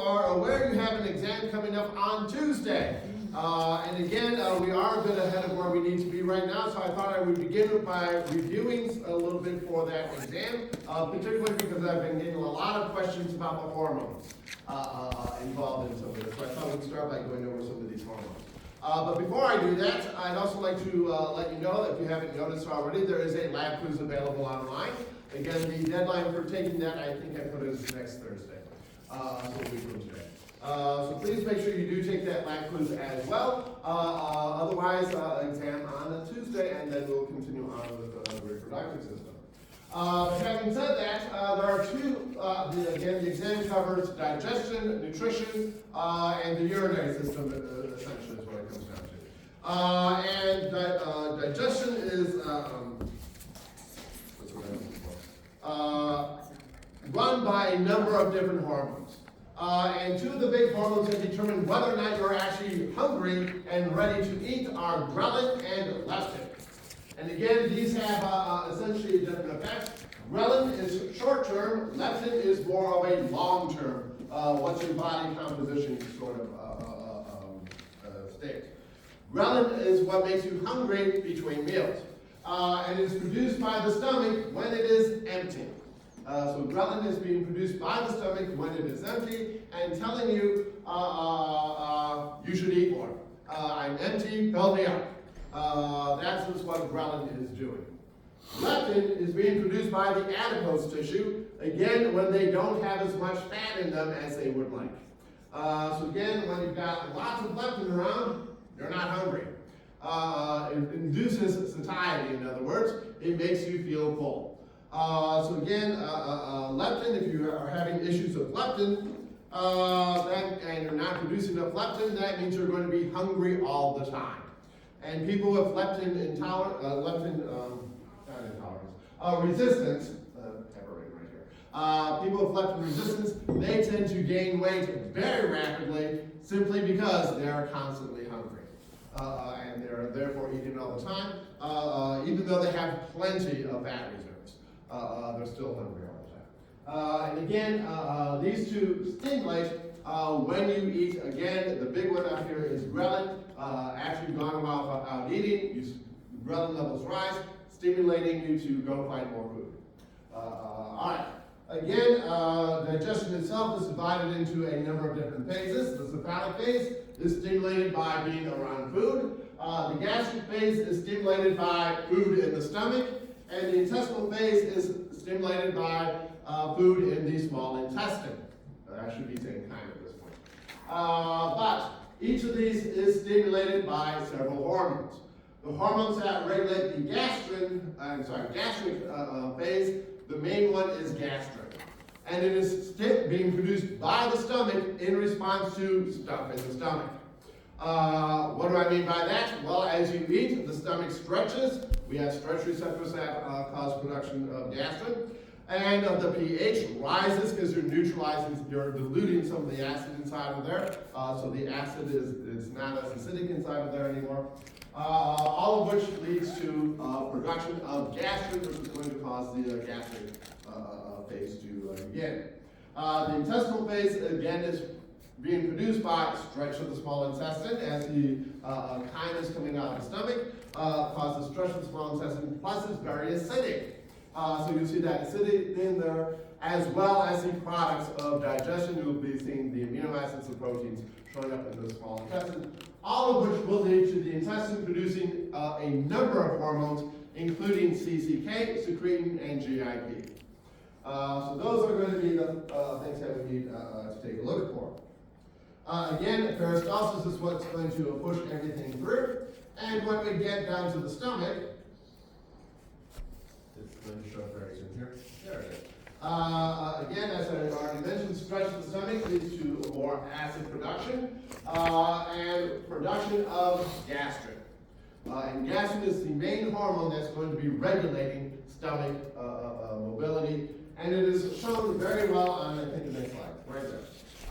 Are aware you have an exam coming up on Tuesday. And again, we are a bit ahead of where we need to be right now, so I thought I would begin by reviewing a little bit for that exam, particularly because I've been getting a lot of questions about the hormones involved in some of this. So I thought we'd start by going over some of these hormones. But before I do that, I'd also like to let you know, if you haven't noticed already, there is a lab quiz available online. Again, the deadline for taking that, I think I put it as next Thursday. So a week from today. So please make sure you do take that lab quiz as well. Otherwise, exam on a Tuesday, and then we'll continue on with the reproductive system. Having said that, there are two, again, the exam covers digestion, nutrition, and the urinary system, essentially is what it comes down to. Digestion is, what's the word I'm looking for? Run by a number of different hormones. And two of the big hormones that determine whether or not you're actually hungry and ready to eat are ghrelin and leptin. And again, these have essentially different effects. Ghrelin is short-term, leptin is more of a long-term, what's your body composition sort of state. Ghrelin is what makes you hungry between meals. And it's produced by the stomach when it is empty. So ghrelin is being produced by the stomach when it is empty and telling you you should eat more. I'm empty, fill me up. That's just what ghrelin is doing. Leptin is being produced by the adipose tissue, again, when they don't have as much fat in them as they would like. So again, when you've got lots of leptin around, you're not hungry. It induces satiety, in other words. It makes you feel full. So again, leptin, if you are having issues with leptin, and you're not producing enough leptin, that means you're going to be hungry all the time. And people with leptin resistance, people with leptin resistance, they tend to gain weight very rapidly simply because they're constantly hungry. And they're therefore eating all the time, even though they have plenty of fat reserves. They're still hungry all the time. And again, these two stimulate when you eat. Again, the big one up here is ghrelin. After you've gone a while without eating, ghrelin levels rise, stimulating you to go find more food. All right. Again, digestion itself is divided into a number of different phases. The cephalic phase is stimulated by being around food. The gastric phase is stimulated by food in the stomach. And the intestinal phase is stimulated by food in the small intestine. I should be saying kind at this point. But each of these is stimulated by several hormones. The hormones that regulate the gastric phase, the main one is gastrin. And it is being produced by the stomach in response to stuff in the stomach. What do I mean by that? Well, as you eat, the stomach stretches. We have stretch receptors that cause production of gastrin. And the pH rises because you're diluting some of the acid inside of there. So the acid is not as acidic inside of there anymore. All of which leads to production of gastrin, which is going to cause the gastric phase to begin. The intestinal phase, again, is being produced by stretch of the small intestine as the chyme coming out of the stomach causes stretch of the small intestine, plus it's very acidic. So you'll see that acidity in there, as well as the products of digestion. You'll be seeing the amino acids and proteins showing up in the small intestine, all of which will lead to the intestine producing a number of hormones, including CCK, secretin, and GIP. So those are going to be the things that we need to take a look for. Again, peristalsis is what's going to push everything through. And when we get down to the stomach, it's going to show up very soon here. There it is. Again, as I already mentioned, stretch of the stomach leads to more acid production and production of gastrin. And gastrin is the main hormone that's going to be regulating stomach mobility. And it is shown very well on, I think, the next slide, right there.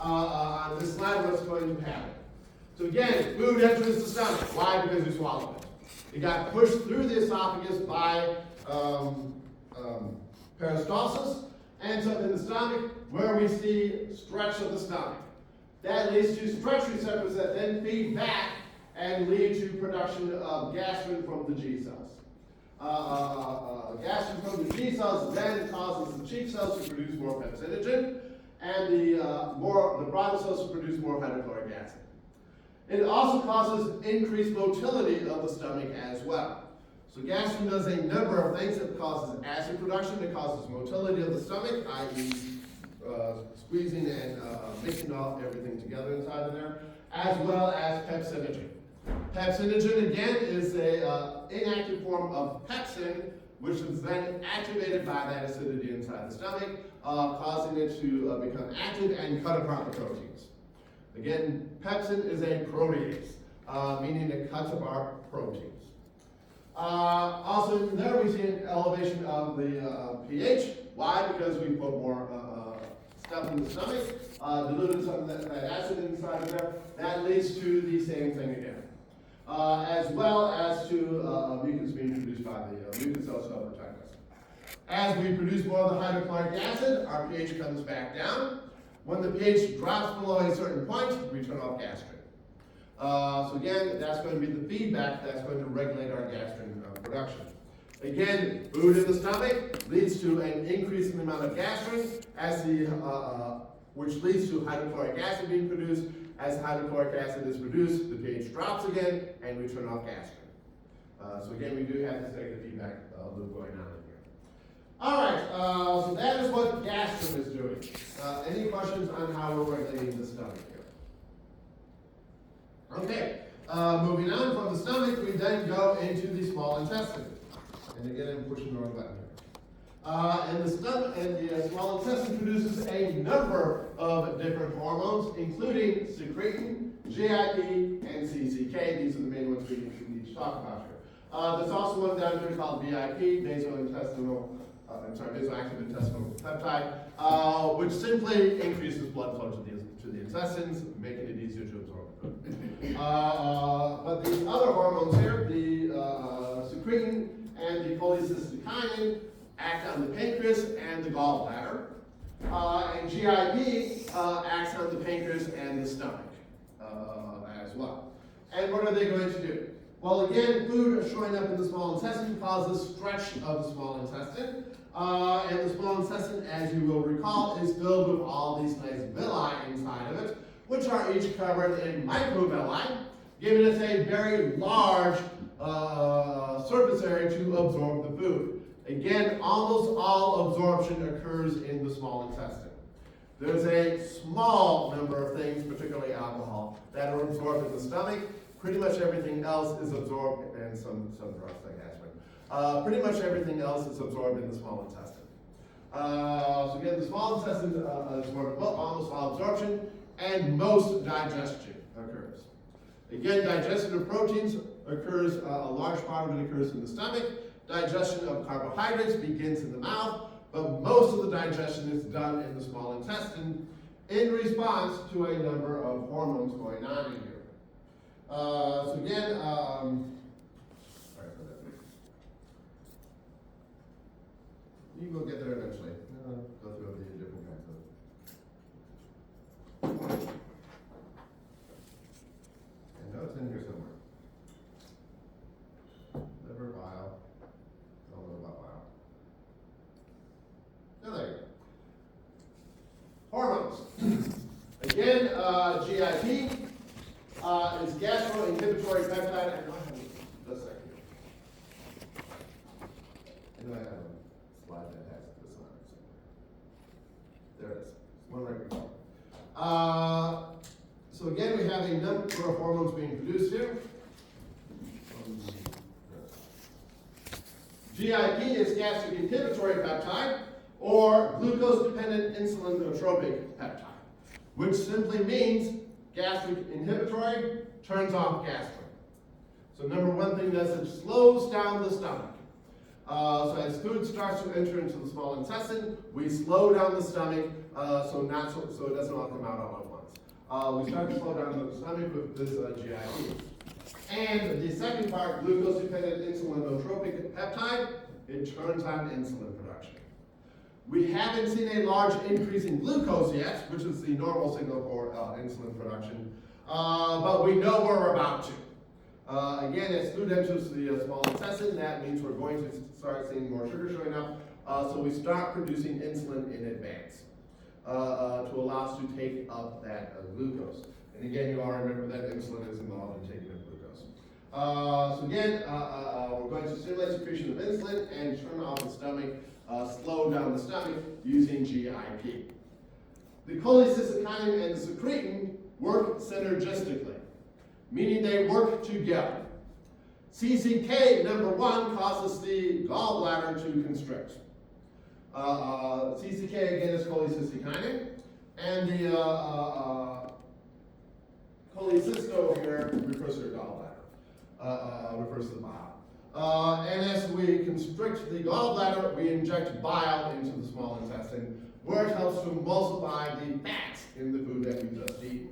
On this slide, what's going to happen. So again, food enters the stomach. Why? Because you swallowed it. It got pushed through the esophagus by peristalsis, ends up in the stomach, where we see stretch of the stomach. That leads to stretch receptors that then feed back and lead to production of gastrin from the G cells. Gastrin from the G cells then causes the cheek cells to produce more pepsinogen, and the bronchial cells to produce more hydrochloric acid. It also causes increased motility of the stomach as well. So gastrin does a number of things. It causes acid production, it causes motility of the stomach, i.e. Squeezing and mixing everything together inside of there, as well as pepsinogen. Pepsinogen, again, is an inactive form of pepsin, which is then activated by that acidity inside the stomach, causing it to become active and cut apart the proteins. Again, pepsin is a protease, meaning it cuts apart proteins. Also, in there we see an elevation of the pH. Why? Because we put more stuff in the stomach, diluted some of that acid inside of there. That leads to the same thing again. As well as to mucus being produced by the mucus cells to protect us. As we produce more of the hydrochloric acid, our pH comes back down. When the pH drops below a certain point, we turn off gastrin. So again, that's going to be the feedback that's going to regulate our gastrin production. Again, food in the stomach leads to an increase in the amount of gastrin, which leads to hydrochloric acid being produced. As hydrochloric acid is produced, the pH drops again, and we turn off gastrin. So again, we do have this negative feedback loop going on in here. All right, so that is what gastrin is doing. Any questions on how we're regulating the stomach here? Okay, moving on from the stomach, we then go into the small intestine. And again, I'm pushing the wrong button here. The small intestine produces a number of different hormones, including secretin, GIP, and CCK. These are the main ones we need to talk about here. There's also one down here called VIP, vasoactive intestinal peptide, which simply increases blood flow to the intestines, making it easier to absorb food. But these other hormones here, the secretin and the cholecystokinin, act on the pancreas and the gallbladder. And GIP acts on the pancreas and the stomach as well. And what are they going to do? Well, again, food showing up in the small intestine causes stretch of the small intestine. And the small intestine, as you will recall, is filled with all these nice villi inside of it, which are each covered in microvilli, giving us a very large surface area to absorb the food. Again, almost all absorption occurs in the small intestine. There's a small number of things, particularly alcohol, that are absorbed in the stomach. Pretty much everything else is absorbed, and some drugs like aspirin. Pretty much everything else is absorbed in the small intestine. So again, the small intestine absorbs almost all absorption, and most digestion occurs. Again, digestion of proteins occurs, a large part of it occurs in the stomach. Digestion of carbohydrates begins in the mouth, but most of the digestion is done in the small intestine in response to a number of hormones going on in here. So again, sorry for that. We will get there eventually. Go through the different kinds of. I know it's in here somewhere. Liver, bile. Don't know about bile. Oh, there you go. Hormones. Again, GIP is gastroinhibitory peptide. I know I have a second here. I know I have a slide that has this on it somewhere. There it is. One right before. So again, we have a number of hormones being produced here. GIP is gastric inhibitory peptide, or glucose-dependent insulinotropic peptide, which simply means gastric inhibitory turns off gastrin. So number one thing does, it slows down the stomach. So as food starts to enter into the small intestine, we slow down the stomach so it doesn't all come out all at once. We start to slow down the stomach with this GIP. And the second part, glucose-dependent insulinotropic peptide, it turns on insulin production. We haven't seen a large increase in glucose yet, which is the normal signal for insulin production, but we know we're about to. Again, as food enters the small intestine, that means we're going to start seeing more sugar showing up, so we start producing insulin in advance to allow us to take up that glucose. And again, you all remember that insulin is involved in taking up glucose. So again, we're going to stimulate secretion of insulin and turn off the stomach, slow down the stomach using GIP. The cholecystokinin and the secretin work synergistically, meaning they work together. CCK, number one, causes the gallbladder to constrict. CCK, again, is cholecystokinin, and the cholecysto here refers to the gallbladder, refers to the bile. And as we constrict the gallbladder, we inject bile into the small intestine, where it helps to emulsify the fats in the food that we just eaten.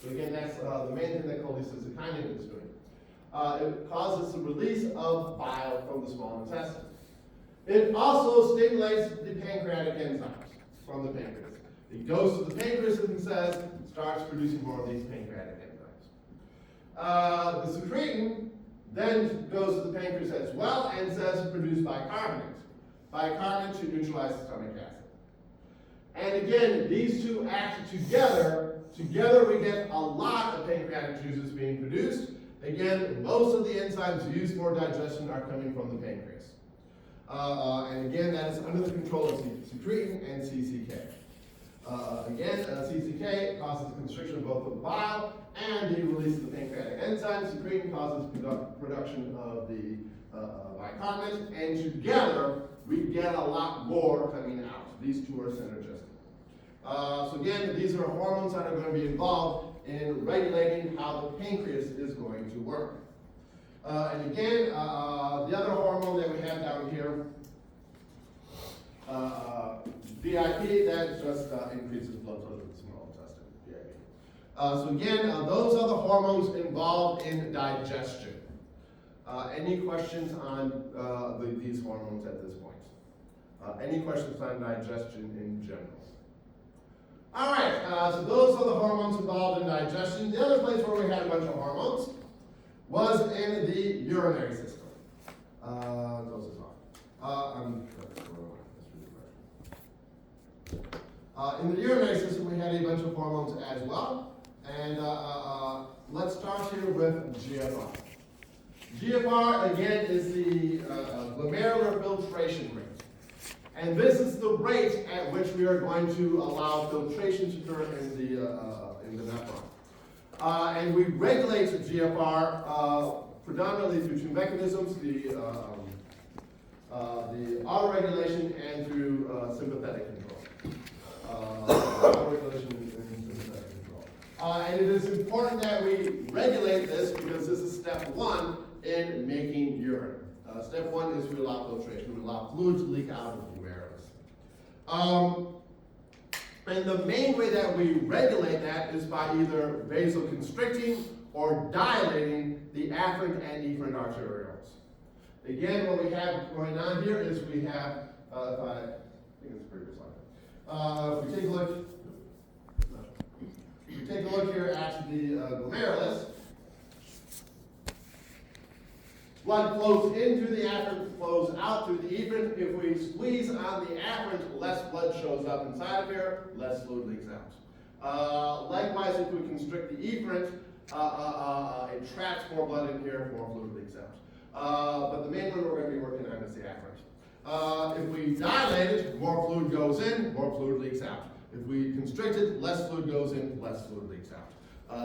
So again, that's the main thing that cholecystokinin is doing. It causes the release of bile from the small intestine. It also stimulates the pancreatic enzymes from the pancreas. It goes to the pancreas and starts producing more of these pancreatic enzymes. The secretin then goes to the pancreas as well and says produce bicarbonate. Bicarbonate to neutralize the stomach acid. And again, these two act together. Together we get a lot of pancreatic juices being produced. Again, most of the enzymes used for digestion are coming from the pancreas. And again, that is under the control of secretin and CCK. Again, CCK causes the constriction of both the bile and the release of the pancreatic enzymes. Secretin causes production of the bicarbonate, and together we get a lot more coming out. These two are synergistic. So again, these are hormones that are going to be involved in regulating how the pancreas is going to work. And again, the other hormone that we have down here, BIP, that just increases blood flow to the small intestine, BIP. So again, those are the hormones involved in digestion. Any questions on these hormones at this point? Any questions on digestion in general? All right, so those are the hormones involved in digestion. The other place where we had a bunch of hormones was in the urinary system. Those as well. In the urinary system, we had a bunch of hormones as well. And let's start here with GFR. GFR, again, is the glomerular filtration rate. And this is the rate at which we are going to allow filtration to occur in the nephron. And we regulate GFR predominantly through two mechanisms, the autoregulation and through sympathetic control. Autoregulation and sympathetic control. And it is important that we regulate this because this is step one in making urine. Step one is we allow filtration. We allow fluid to leak out of the glomerulus. And the main way that we regulate that is by either vasoconstricting or dilating the afferent and efferent arterioles. Again, what we have going on here is we have, I think it's a previous slide. If we take a look here at the glomerulus, blood flows in through the afferent, flows out through the efferent. If we squeeze on the afferent, less blood shows up inside of here, less fluid leaks out. Likewise, if we constrict the efferent, it traps more blood in here, more fluid leaks out. But the main one we're going to be working on is the afferent. If we dilate it, more fluid goes in, more fluid leaks out. If we constrict it, less fluid goes in, less fluid leaks out.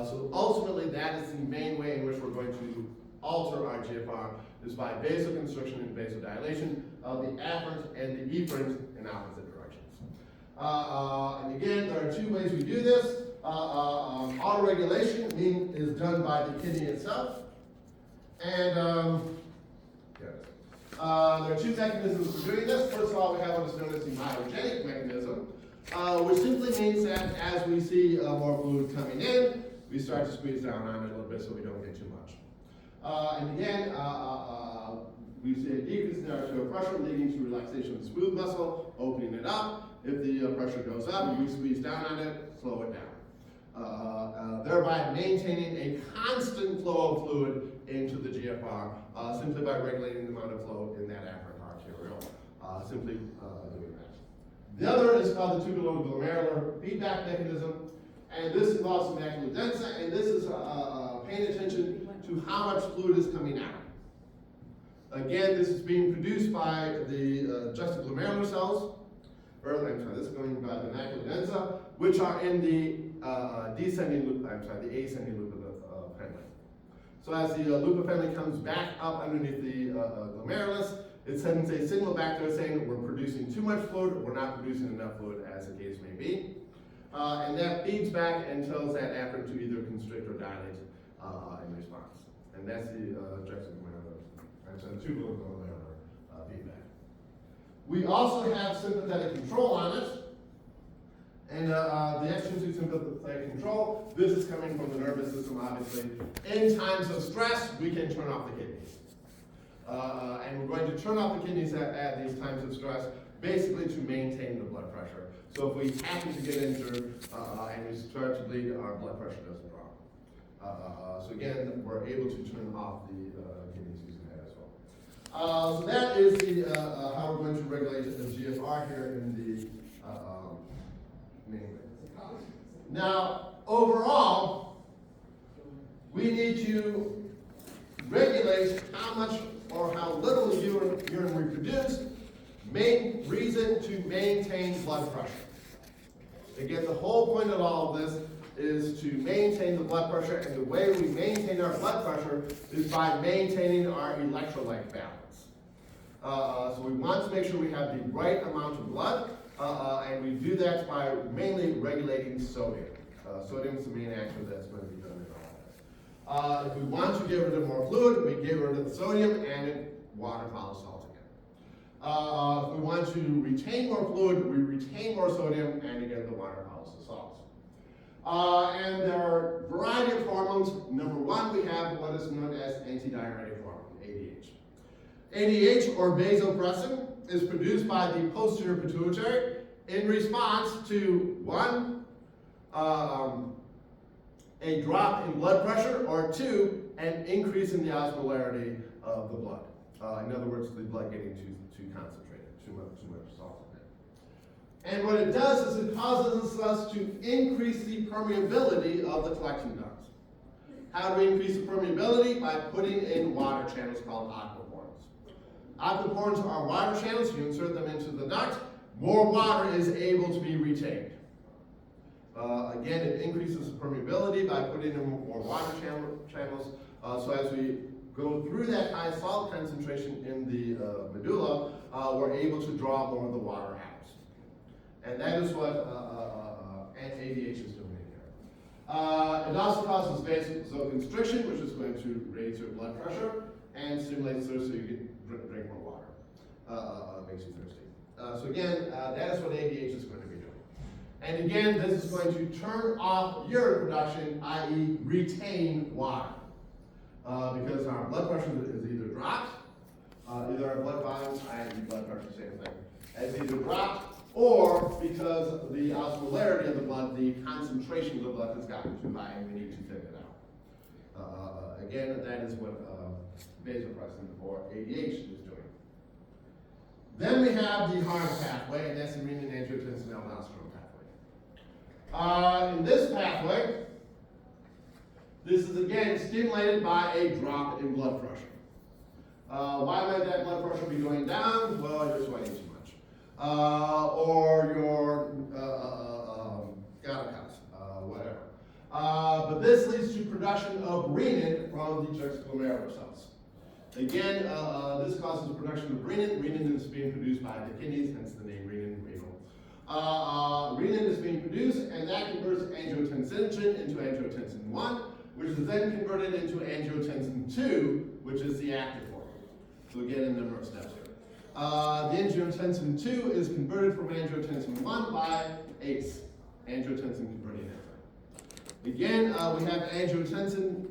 So ultimately, that is the main way in which we're going to alter our GFR, is by vasoconstriction and vasodilation of the afferent and the efferent in opposite directions. And again, there are two ways we do this. Autoregulation is done by the kidney itself. And there are two mechanisms for doing this. First of all, we have what is known as the myogenic mechanism, which simply means that as we see more fluid coming in, we start to squeeze down on it a little bit so we don't get too much. And again, we see a decrease in the arterial pressure leading to relaxation of the smooth muscle, opening it up. If the pressure goes up, we squeeze down on it, slow it down. Thereby maintaining a constant flow of fluid into the GFR, simply by regulating the amount of flow in that afferent arteriole, simply doing that. The other is called the tubulo-glomerular feedback mechanism, and this involves the macula densa, and this is paying attention to how much fluid is coming out. Again, this is being produced by the juxtaglomerular cells, this is going by the macula densa, which are in the ascending loop of the Henle. So as the loop of Henle comes back up underneath the glomerulus, it sends a signal back there saying we're producing too much fluid, or we're not producing enough fluid, as the case may be. And that feeds back and tells that afferent to either constrict or dilate in response. And that's the tubulo-glomerular feedback. We also have sympathetic control on it. And the extrinsic sympathetic control, this is coming from the nervous system, obviously. In times of stress, we can turn off the kidneys. And we're going to turn off the kidneys at these times of stress, basically to maintain the blood pressure. So if we happen to get injured and we start to bleed, our blood pressure doesn't drop. So again, we're able to turn off the kidneys using that as well. So that is the, how we're going to regulate the GFR here in the main. Now, overall, we need to regulate how much or how little urine we produce. Main reason to maintain blood pressure. Again, the whole point of all of this is to maintain the blood pressure, and the way we maintain our blood pressure is by maintaining our electrolyte balance. So we want to make sure we have the right amount of blood, and we do that by mainly regulating sodium. Sodium is the main actor that's going to be done in all of this. If we want to get rid of more fluid, we get rid of the sodium and water follows salt again. If we want to retain more fluid, we retain more sodium, and again, the water follows the salts. And there are a variety of hormones. Number one, we have what is known as antidiuretic hormone, ADH. ADH, or vasopressin, is produced by the posterior pituitary in response to, one, a drop in blood pressure, or two, an increase in the osmolarity of the blood. In other words, the blood getting too concentrated, too much salt in it. And what it does is it causes us to increase the permeability of the collection ducts. How do we increase the permeability? By putting in water channels called aquaporins. Aquaporins are water channels. You insert them into the duct, more water is able to be retained. Again, it increases the permeability by putting in more water channels. So as we go through that high salt concentration in the medulla, we're able to draw more of the water out. And that is what ADH is doing here. It also causes vasoconstriction, which is going to raise your blood pressure and stimulates thirst so you can drink more water. Makes you thirsty. So again, that is what ADH is going to be doing. And again, this is going to turn off urine production, i.e. retain water. Because our blood pressure is either dropped, either our blood volume, i.e. blood pressure, same thing, has either dropped, or because the osmolarity of the blood, the concentration of the blood has gotten too high and we need to thin it out. Again, that is what vasopressin or ADH is doing. Then we have the HARM pathway, and that's the renin-angiotensin-aldosterone pathway. In this pathway, this is again stimulated by a drop in blood pressure. Why might that blood pressure be going down? Well, you're sweating too much. Or your whatever. But this leads to production of renin from the juxtaglomerular cells. Again, this causes the production of renin. Renin is being produced by the kidneys, hence the name renin-renal. Renin is being produced, and that converts angiotensinogen into angiotensin 1, which is then converted into angiotensin 2, which is the active form. So again, a number of steps here. The angiotensin 2 is converted from angiotensin 1 by ACE, angiotensin converting enzyme. Again, we have angiotensin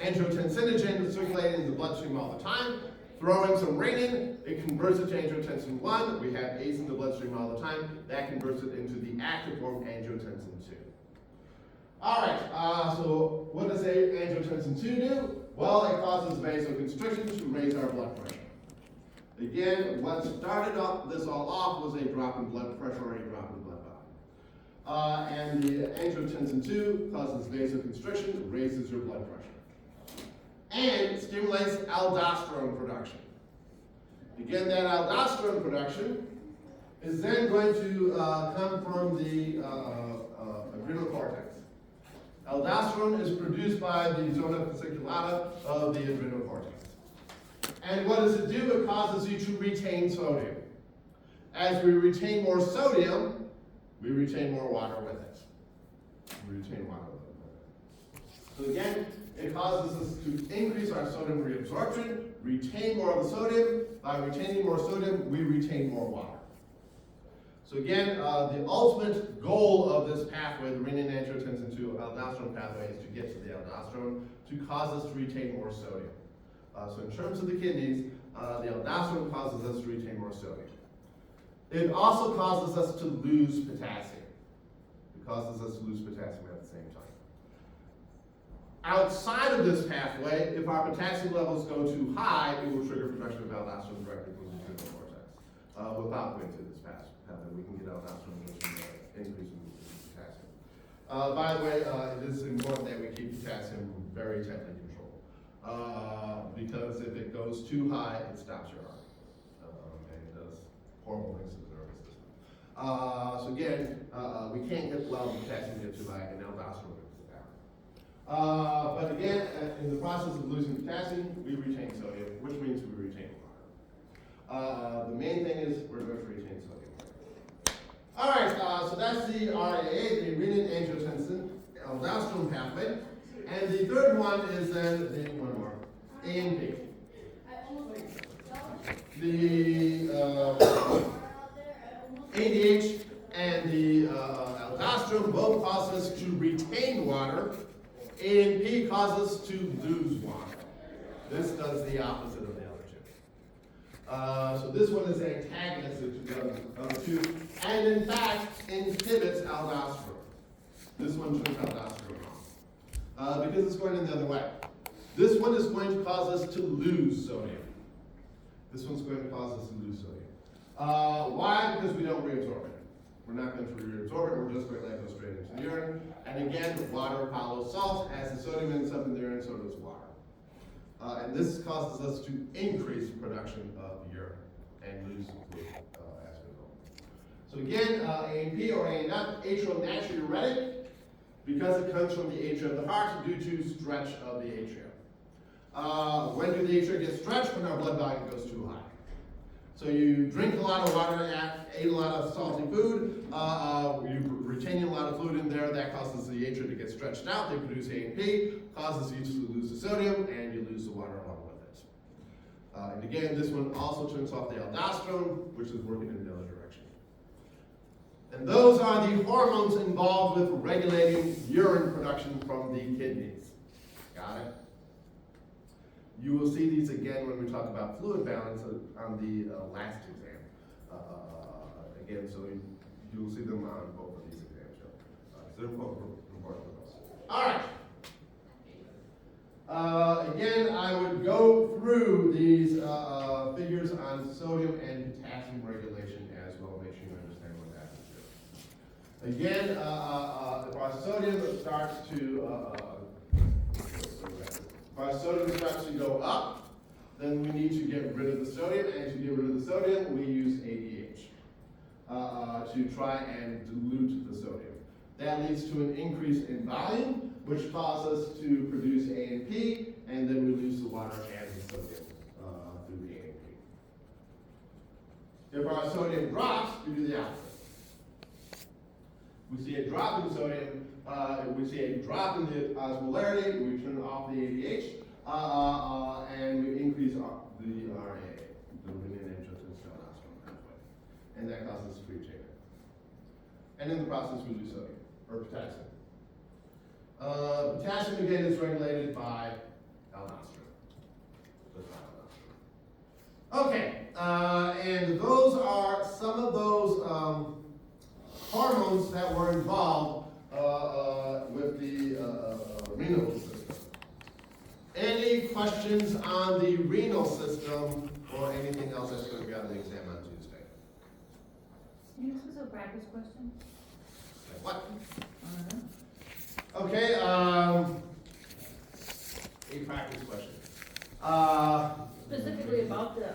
angiotensinogen circulating in the bloodstream all the time. Throw in some renin, it converts it to angiotensin 1. We have ACE in the bloodstream all the time. That converts it into the active form angiotensin 2. All right, so what does angiotensin 2 do? Well, it causes vasoconstriction to raise our blood pressure. Again, what started this all off was a drop in blood pressure or a drop in blood volume. And the angiotensin 2 causes vasoconstriction, raises your blood pressure, and stimulates aldosterone production. Again, that aldosterone production is then going to come from the adrenal cortex. Aldosterone is produced by the zona fasciculata of the adrenal cortex. And what does it do? It causes you to retain sodium. As we retain more sodium, we retain more water with it. We retain water with it. So again, it causes us to increase our sodium reabsorption, retain more of the sodium. By retaining more sodium, we retain more water. So again, the ultimate goal of this pathway, the renin-angiotensin 2 aldosterone pathway, is to get to the aldosterone to cause us to retain more sodium. So in terms of the kidneys, the aldosterone causes us to retain more sodium. It also causes us to lose potassium. It causes us to lose potassium at the same time. Outside of this pathway, if our potassium levels go too high, it will trigger production of aldosterone directly from the adrenal cortex. Without going through this pathway, we can get aldosterone which increase in potassium. By the way, it is important that we keep potassium very tightly controlled. Because if it goes too high, it stops your heart. And it does horrible things to the nervous system. So again, we can't get well with potassium get too high, and aldosterone brings it down. But again, in the process of losing potassium, we retain sodium, which means we retain water. The main thing is we're going to retain sodium. All right, so that's the RAA, the renin-angiotensin aldosterone pathway. And the third one is then one more, ANP. The ADH and the aldosterone both cause us to retain water. ANP causes us to lose water. This does the opposite of the other two. So this one is antagonistic to the other two, and in fact inhibits aldosterone. This one turns aldosterone off. Because it's going in the other way. This one is going to cause us to lose sodium. This one's going to cause us to lose sodium. Why? Because we don't reabsorb it. We're not going to reabsorb it, we're just going to let it go straight into the urine. And again, water follows salt. As the sodium ends up in the urine, so does water. And this causes us to increase production of urine and lose fluid as a result. So again, ANP or ANF, atrial natriuretic, because it comes from the atria of the heart due to stretch of the atria. When do the atria get stretched? When our blood volume goes too high. So you drink a lot of water, ate a lot of salty food, you're retaining a lot of fluid in there, that causes the atria to get stretched out, they produce ANP, causes you to lose the sodium, and you lose the water along with it. And again, this one also turns off the aldosterone, which is working in the other direction. And those are the hormones involved with regulating urine production from the kidneys. Got it? You will see these again when we talk about fluid balance on the last exam. Again, so you will see them on both of these exams. They're important for us. All right. Again, I would go through these figures on sodium and potassium regulation as well. Make sure you understand what happens here. Again, if our sodium starts to go up, then we need to get rid of the sodium, and to get rid of the sodium, we use ADH to try and dilute the sodium. That leads to an increase in volume, which causes us to produce ANP, and then we lose the water and the sodium through the ANP. If our sodium drops, we do the opposite. We see a drop in sodium, we see a drop in the osmolarity, we turn off the ADH, and we increase the RAA, the renin-angiotensin aldosterone pathway. And that causes us to retain it. And in the process, we lose sodium, or potassium. Potassium, again, is regulated by aldosterone. Does not aldosterone. Okay, and those are some of those hormones that were involved with the renal system. Any questions on the renal system or anything else that's going to be on the exam on Tuesday? Can you ask us a practice question? Like what? I don't know. Okay, a practice question. Specifically about the,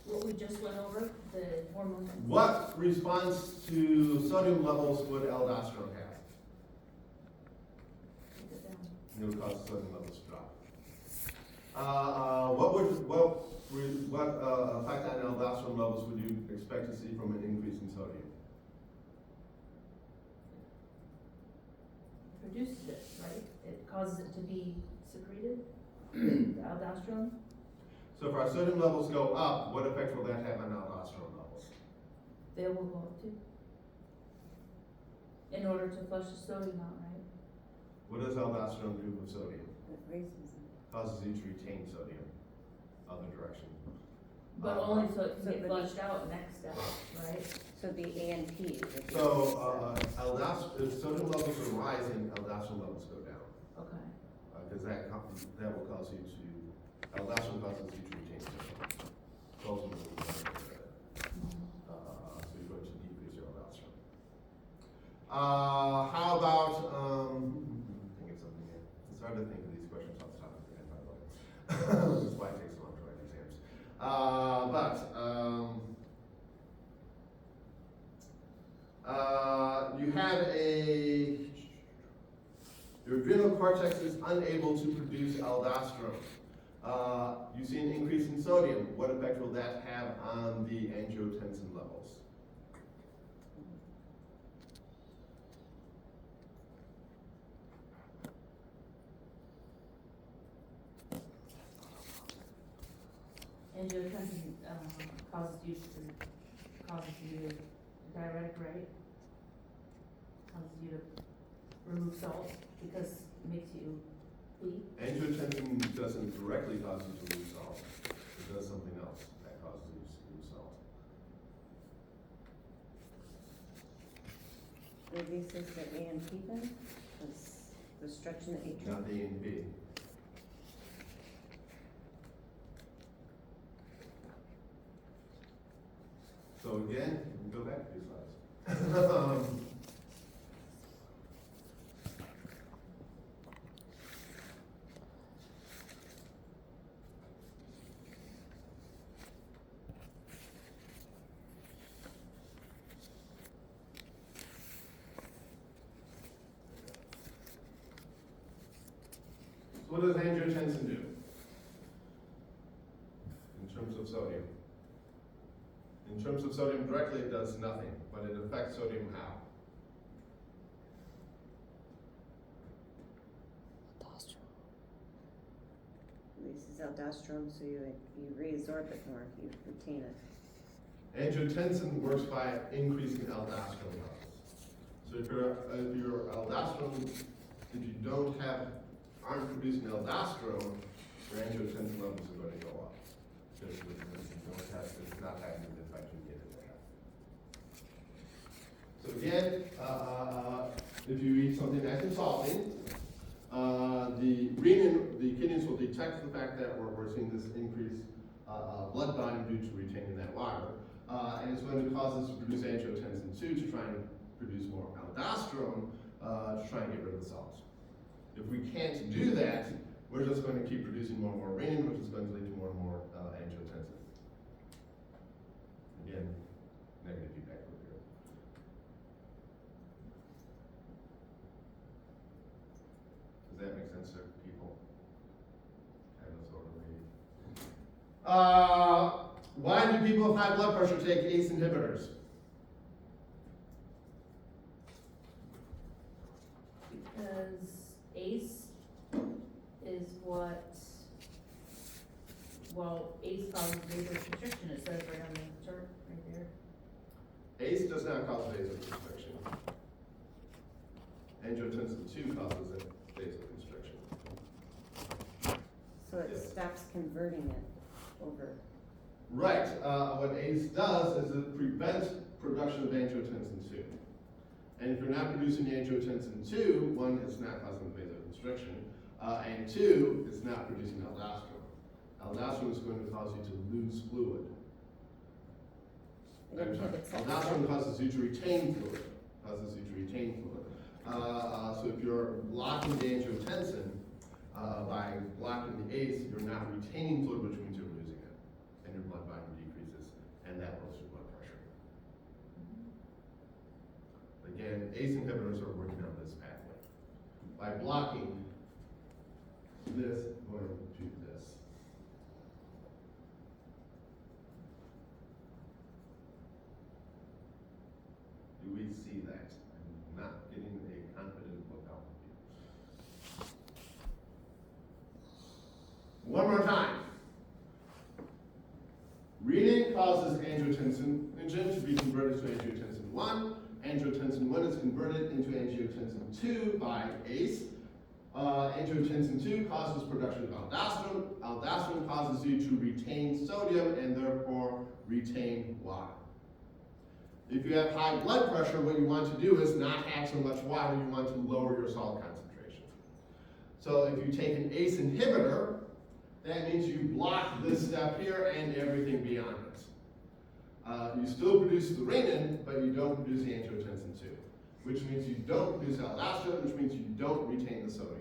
what we just went over, the hormone. What response to sodium levels would aldosterone have? Take it down. It would cause sodium levels to drop. What effect on aldosterone levels would you expect to see from an increase in sodium? Produces it, right? It causes it to be secreted, the aldosterone. So if our sodium levels go up, what effect will that have on aldosterone levels? They will go up too. In order to flush the sodium out, right? What does aldosterone do with sodium? It raises it. Causes you to retain sodium. Other direction. But only so it can get flushed out next step, right? So it'd be ANP. So, if sodium levels are rising, aldosterone levels go down. Okay. Because that will cause you to, aldosterone causes you to retain sodium. So ultimately, so you're going to decrease your aldosterone. How about, think of something here. It's hard to think of these questions off the top of your head, by the way. That's why it takes so long to write exams. You have your adrenal cortex is unable to produce aldosterone. You see an increase in sodium. What effect will that have on the angiotensin levels? Angiotensin, causes you diuretic, right? Causes you to remove salt because it makes you pee. Angiotensin doesn't directly cause you to lose salt. It does something else that causes you to lose salt. Reduces the ANP then, because the stretch in the atrium. Not the A and B. So again, we can go back a few slides. So what does angiotensin do in terms of sodium? In terms of sodium directly, it does nothing, but it affects sodium how? Releases aldosterone, so you reabsorb it more, you retain it. Angiotensin works by increasing aldosterone levels. So if your aldosterone, if you aren't producing aldosterone, your angiotensin levels are going to go up. Just because it's not having the effect you get it there. So again, if you eat something that's insulting, the kidneys will detect the fact that we're seeing this increased blood volume due to retaining that water, and it's going to cause us to produce angiotensin 2 to try and produce more aldosterone to try and get rid of the salt. If we can't do that, we're just going to keep producing more and more renin, which is going to lead to more and more angiotensin. Again, negative feedback loop here. Does that make sense to people? Kind of sort of maybe. Why do people with high blood pressure take ACE inhibitors? Because ACE is what, well, ACE causes vasoconstriction, it says right on the chart, right there. ACE does not cause vasoconstriction. Angiotensin 2 causes vasoconstriction. So it Yes. stops converting it over. Right, what ACE does is it prevents production of angiotensin II. And if you're not producing angiotensin II, one, it's not causing vasoconstriction, and two, it's not producing aldosterone. Aldosterone is going to cause you to lose fluid. It I'm sorry, inhibits that aldosterone step. causes you to retain fluid, so if you're blocking the angiotensin, by blocking the ACE, you're not retaining fluid, which means you're losing it, and your blood volume decreases, and that lowers your blood pressure. Again, ACE inhibitors are working on this pathway. By blocking this, going to this. Do we see that? I'm not getting a confident look out of you. One more time. Renin causes angiotensin to be converted to angiotensin 1. Angiotensin 1 is converted into angiotensin 2 by ACE. Angiotensin 2 causes production of aldosterone. Aldosterone causes you to retain sodium and therefore retain water. If you have high blood pressure, what you want to do is not have so much water, you want to lower your salt concentration. So if you take an ACE inhibitor, that means you block this step here and everything beyond it. You still produce the renin, but you don't produce the angiotensin 2, which means you don't produce aldosterone, which means you don't retain the sodium.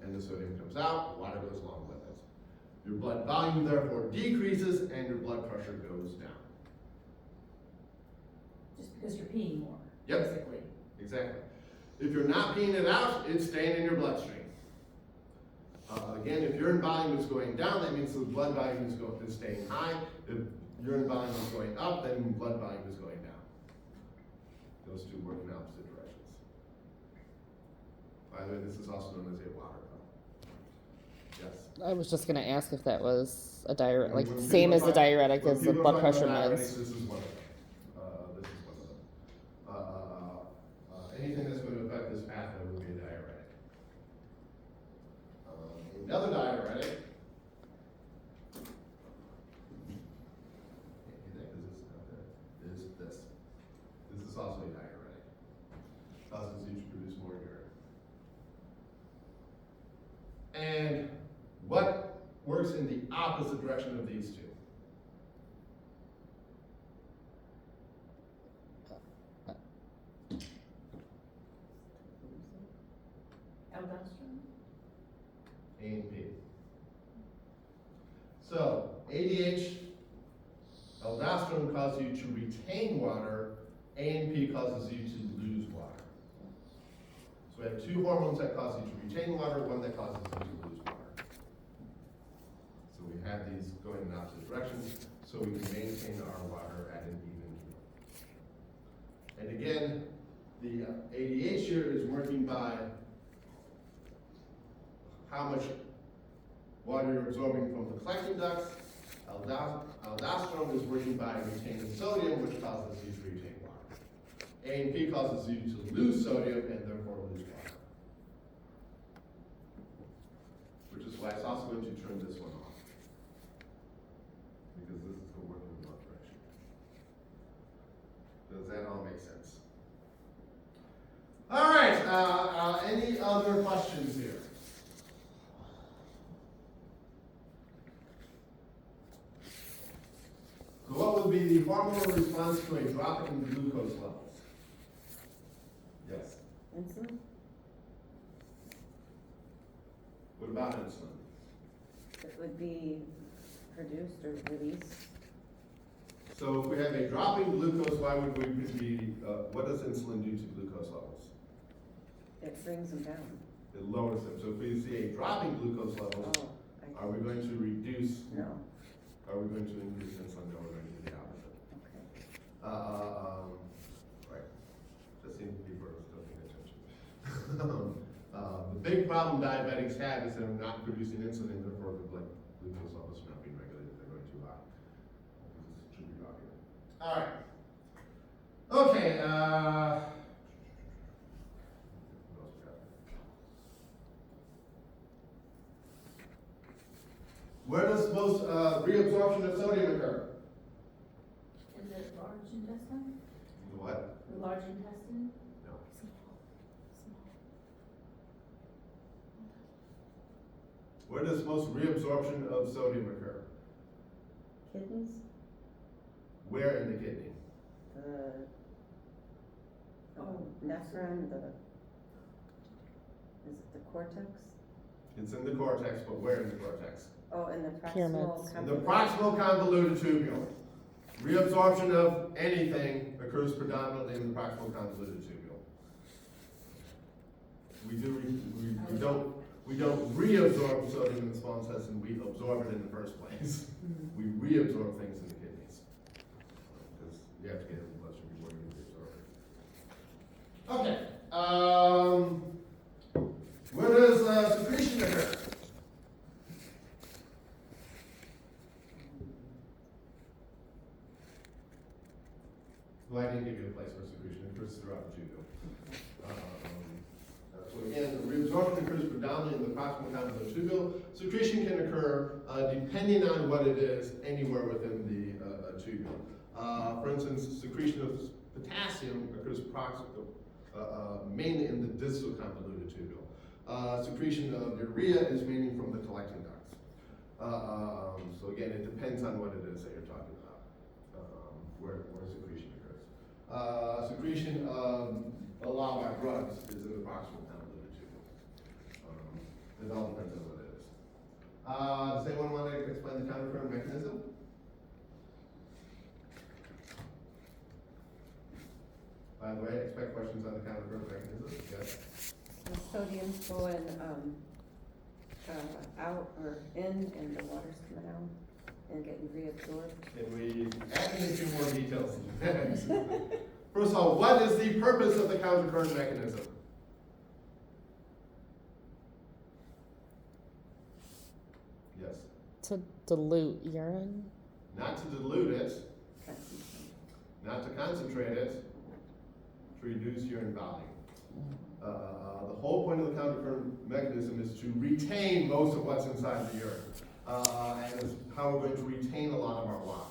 And the sodium comes out, water goes along with it. Your blood volume therefore decreases and your blood pressure goes down. Just because you're peeing more, Yep. basically. Exactly. If you're not peeing it out, it's staying in your bloodstream. Again, if urine volume is going down, that means the blood volume is staying high. If urine volume is going up, then blood volume is going down. Those two work in opposite directions. By the way, this is also known as a water cup. Yes. I was just gonna ask if that was a diuretic, like When same people as the talk- diuretic when as the people blood talk pressure about diuretics, meds. This is one of them. This is one of them. Anything that's going to affect this pathway would be a diuretic. Another diuretic. Is this. This is also a diuretic. Causes you to produce more urine. And what works in the opposite direction of these two? Aldosterone? A and P. So, ADH, aldosterone causes you to retain water, ANP causes you to lose water. So we have two hormones that cause you to retain water, one that causes you to lose water. So we have these going in opposite directions, so we can maintain our water at an even keel. And again, the ADH here is working by how much water you're absorbing from the collecting ducts. Aldosterone is working by retaining sodium, which causes you to retain water. ANP causes you to lose sodium and therefore lose water. Which is why it's also going to turn this one off. Because this is the working blood pressure. Does that all make sense? All right, any other questions here? So what would be the hormonal response to a drop in glucose levels? Yes. Insulin? What about insulin? It would be produced or released. So if we have a drop in glucose, why would we be, what does insulin do to glucose levels? It brings them down. It lowers them. So if we see a drop in glucose levels, Oh, are we going to reduce, no, are we going to increase insulin, or are we going to do the opposite? okay. Right. Just seems people are still paying attention. The big problem diabetics have is they're not producing insulin, therefore the blood glucose levels are not being regulated, they're going too high. This should be popular. All right. Okay, what else we got? Where does most reabsorption of sodium occur? In the large intestine? The what? The large intestine? No. Where does most reabsorption of sodium occur? Kidneys, Where in the kidney? nephron, is it the cortex? It's in the cortex, but where in the cortex? Oh, in the proximal Pyramids. In the convoluted. proximal convoluted tubule. Reabsorption of anything occurs predominantly in the proximal convoluted tubule. We don't reabsorb sodium in the small intestine, we absorb it in the first place. We reabsorb things in the kidneys. Because you have to get it in the bloodstream before you reabsorb it. Okay, where does secretion occur? Well, I didn't give you a place for secretion, it occurs throughout the tubule. So again, the reabsorption occurs predominantly in the proximal convoluted tubule. Secretion can occur, depending on what it is, anywhere within the tubule. For instance, secretion of potassium occurs mainly in the distal convoluted tubule. Secretion of urea is mainly from the collecting ducts. So again, it depends on what it is that you're talking about, where secretion occurs. Secretion of a lot of our drugs is in the proximal convoluted tubule. It all depends on what it is. Does anyone want to explain the countercurrent mechanism? By the way, expect questions on the countercurrent mechanism. Yes. The sodium's going, out or in, and the water's coming out and getting reabsorbed. Can we add in a few more details? First of all, what is the purpose of the countercurrent mechanism? Yes. To dilute urine? Not to dilute it, not to concentrate it, to reduce urine volume. The whole point of the countercurrent mechanism is to retain most of what's inside the urine. And it's how we're going to retain a lot of our water,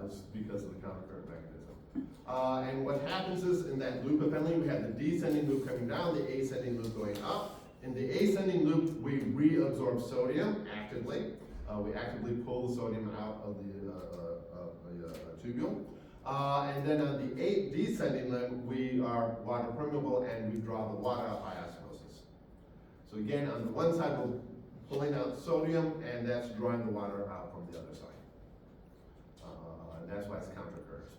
is because of the countercurrent mechanism. And what happens is in that loop of Henle, we have the descending loop coming down, the ascending loop going up. In the ascending loop, we reabsorb sodium actively. We actively pull the sodium out of the tubule. And then on the descending limb, we are water permeable and we draw the water out by osmosis. So again, on the one side, we're pulling out sodium, and that's drawing the water out from the other side. And that's why it's countercurrent.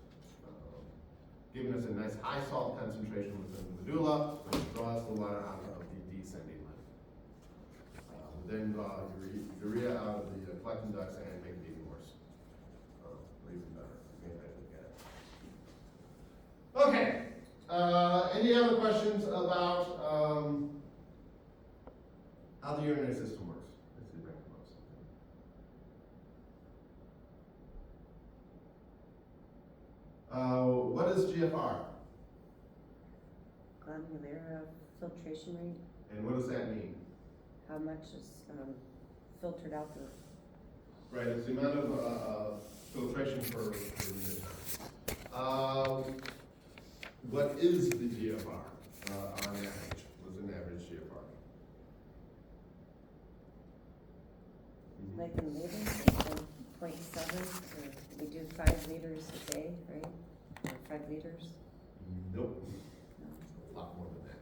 Giving us a nice high salt concentration within the medulla, which draws the water out of the descending limb. Then draw urea out of the collecting ducts and make it even worse. Or even better. Okay. Any other questions about how the urinary system works? Let's see if I can come up with something. What is GFR? Glomerular filtration rate, And what does that mean? how much is, filtered out the, Right, it's the amount of filtration per unit time. What is the GFR on average? What's an average GFR? like in liters, like 0.7, or we do 5 liters a day, right? Or 5 liters? Nope, No. a lot more than that.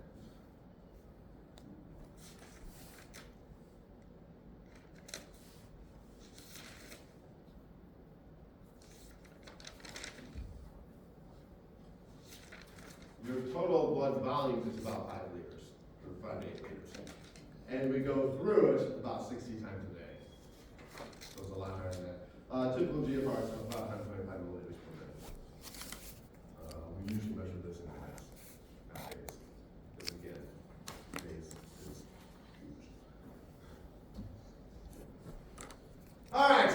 Your total blood volume is about 5 liters, or 5 to 8 liters. And we go through it about 60 times a day. So it's a lot higher than that. Typical GFR is about 125 milliliters per minute. We usually measure this in minutes, not days. Because again, days is huge. All right,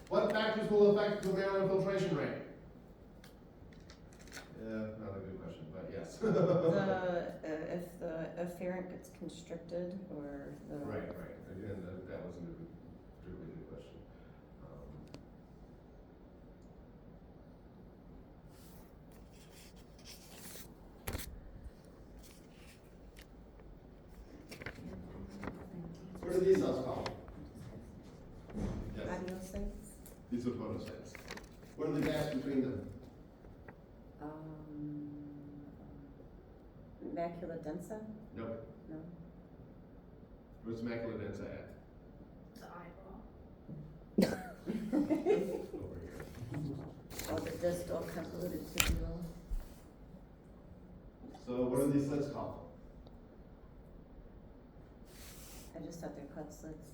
what factors will affect glomerular filtration rate? Yeah, not a good question, but yes. If the afferent gets constricted, or the? Right, again, that wasn't a particularly good question. What are these cells called? Yes, Amniocytes? these are photocytes. What are the gaps between them? Macula densa? Nope. No? Where's macula densa at? The eyeball. Over here. Oh, the distal convoluted tubule. So what are these slits called? I just thought they're called slits.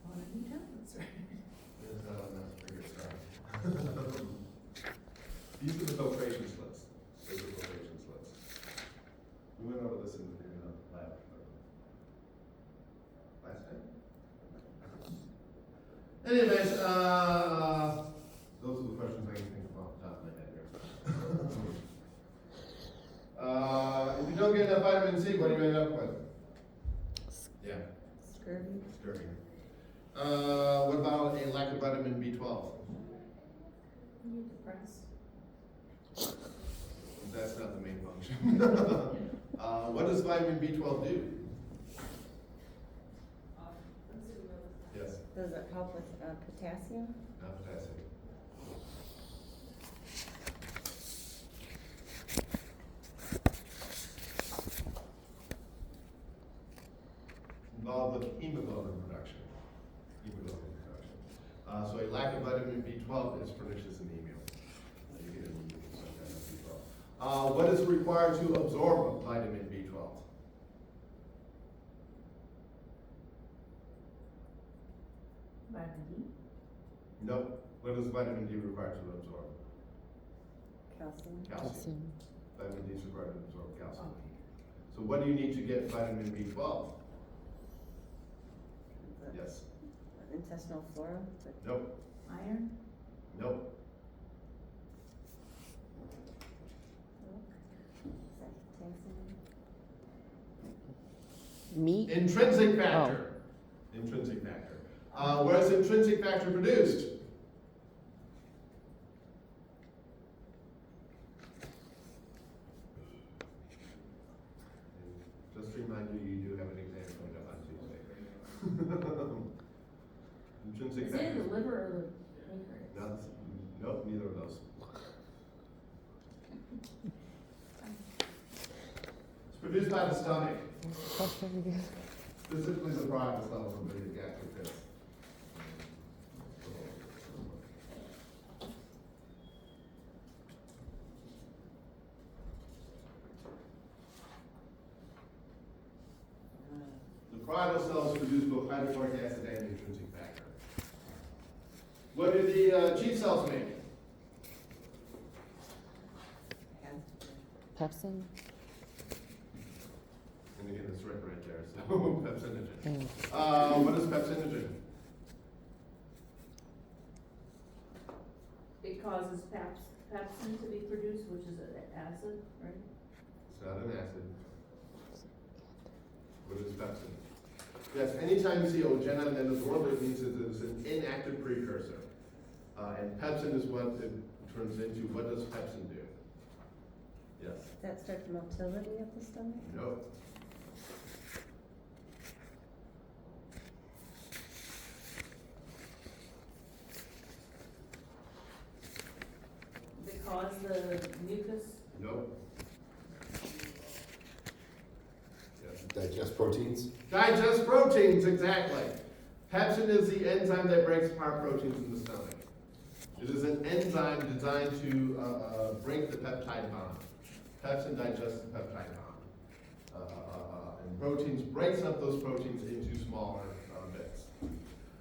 One of you templates, right? Yes, that's a pretty good start. These are the filtration slits. Those are filtration slits. We went over this in the lab last time. Any event, those are the questions I can think of off the top of my head here. If you don't get enough vitamin C, what do you end up with? Yeah, Scurvy? scurvy. What about a lack of vitamin B12? You're depressed. That's not the main function. What does vitamin B12 do? Yes, Does it help with potassium? not potassium. Involved with hemoglobin production. So a lack of vitamin B12 is pernicious anemia. You get anemia from some kind of B12. What is required to absorb vitamin B12? Vitamin D. Nope. What is vitamin D required to absorb? Calcium? Calcium. Calcium. Vitamin D is required to absorb calcium. So what do you need to get vitamin B12? The Yes. intestinal flora? The Nope. Iron. Nope. milk? Is that potassium? Meat? Intrinsic factor. Intrinsic factor. Where is intrinsic factor produced? Just to remind you, you do have an exam coming up on Tuesday. Intrinsic Is it factor. the liver or the pancreas? Nope, neither of those. It's produced by the stomach. Specifically the product level of the gastric fits. The parietal cells produce both hydrochloric acid and intrinsic factor. What do the chief cells make? Pepsin? And again, it's written right there, so pepsinogen. Mm. What is pepsinogen? It causes pepsin to be produced, which is an acid, right? It's not an acid. What is pepsin? Yes, anytime you see OGen on the end of the word, it means that it's an inactive precursor. And pepsin is what it turns into. What does pepsin do? Yes. Does that start the motility of the stomach? No. Does it cause the mucus? No. Yes. Digest proteins? Digest proteins, exactly. Pepsin is the enzyme that breaks apart proteins in the stomach. It is an enzyme designed to break the peptide bond. Pepsin digests the peptide bond. And proteins breaks up those proteins into smaller bits.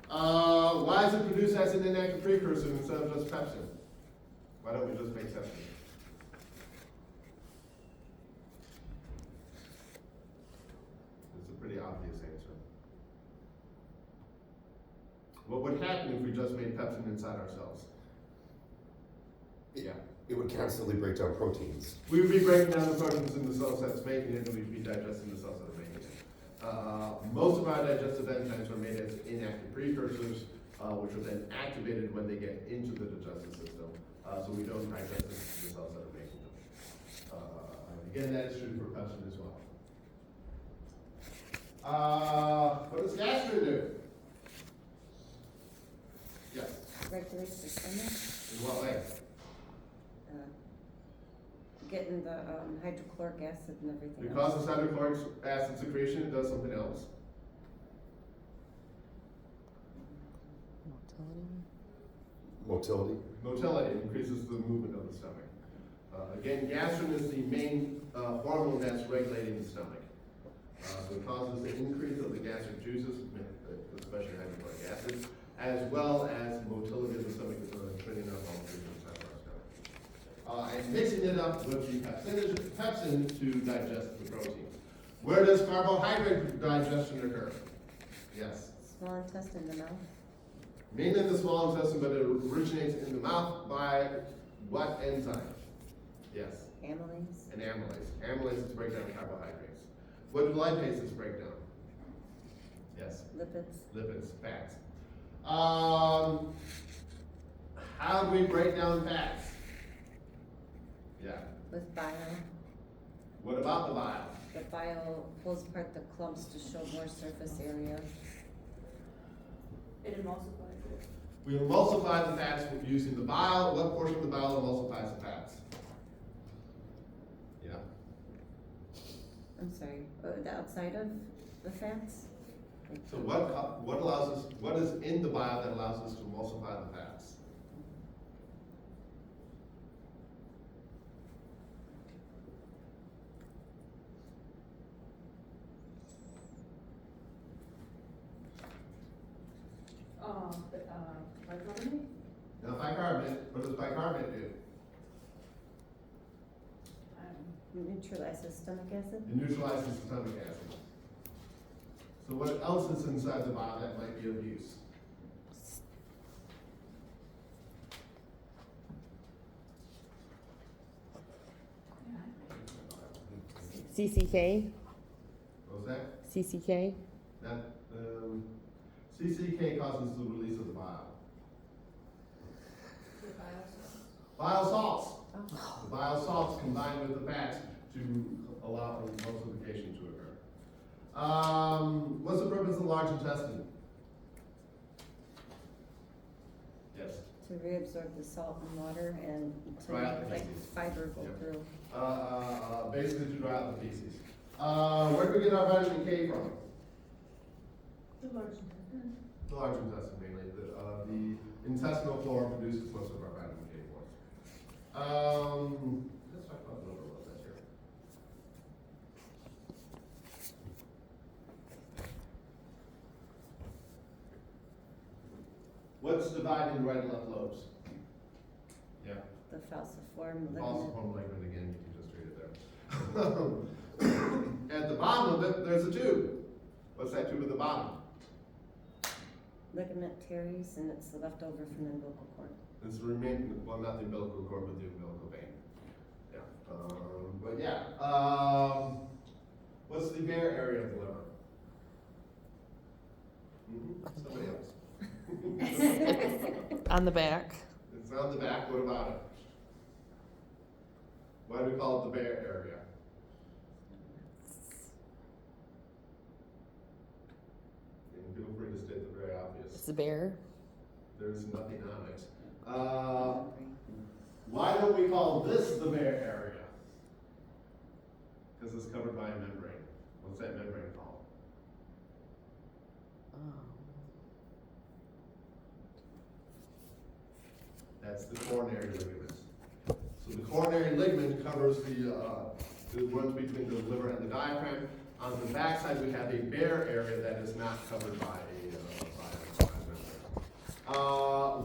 Why is it produced as an inactive precursor instead of just pepsin? Why don't we just make pepsin? It's a pretty obvious answer. What would happen if we just made pepsin inside ourselves? Yeah. It would constantly break down proteins. We would be breaking down the proteins in the cells that's making it, and we'd be digesting the cells that are making it. Most of our digestive enzymes are made as inactive precursors, which are then activated when they get into the digestive system. So we don't digest the cells that are making them. Again, that is true for pepsin as well. What does gastrin do? Yes. Regulates the stomach, In what way? getting the hydrochloric acid and everything It else. causes hydrochloric acid secretion. It does something else. Motility. Motility. Motility increases the movement of the stomach. Again, gastrin is the main hormone that's regulating the stomach. So it causes the increase of the gastric juices, especially hydrochloric acid, as well as motility of the stomach, training up all three inside of our stomach. And mixing it up with the pepsin to digest the protein. Where does carbohydrate digestion occur? Yes. Small intestine, the mouth. Mainly in the small intestine, but it originates in the mouth by what enzyme? Yes, Amylase. and amylase. Amylases break down carbohydrates. What do lipases break down? Yes, Lipids. lipids, fats. How do we break down fats? Yeah. With bile. What about the bile? The bile pulls apart the clumps to show more surface area. It emulsifies it. We emulsify the fats using the bile. What portion of the bile emulsifies the fats? Yeah. I'm sorry, the outside of the fats? So what allows us, what is in the bile that allows us to emulsify the fats? Bicarbonate? Now bicarbonate, what does bicarbonate do? Neutralizes stomach acid? It neutralizes the stomach acid. So what else is inside the bile that might be of use? CCK. What was that? CCK. That, CCK causes the release of the bile. Bile salts. The bile salts combine with the fats to allow emulsification to occur. What's the purpose of the large intestine? Yes. To reabsorb the salt and water and to Dry out make the like feces. fiber go Yep. through. Basically to dry out the feces. Where do we get our vitamin K from? The large intestine. The large intestine mainly. The intestinal flora produces most of our vitamin K for us. Let's talk about liver a little bit here. What's divided in right and left lobes? Yeah. The falciform ligament. Falciform ligament again, you just read it there. At the bottom of it, there's a tube. What's that tube at the bottom? Ligament teres, and it's the leftover from the umbilical cord. It's the remaining, well, not the umbilical cord, but the umbilical vein. Yeah. But yeah. What's the bare area of the liver? Somebody else. On the back. It's on the back. What about it? Why do we call it the bare area? And feel free to state the very obvious. It's the bear. There's nothing on it. Why don't we call this the bare area? Because it's covered by a membrane. What's that membrane called? That's the coronary ligament. So the coronary ligament covers the runs between the liver and the diaphragm. On the backside, we have a bare area that is not covered by a membrane.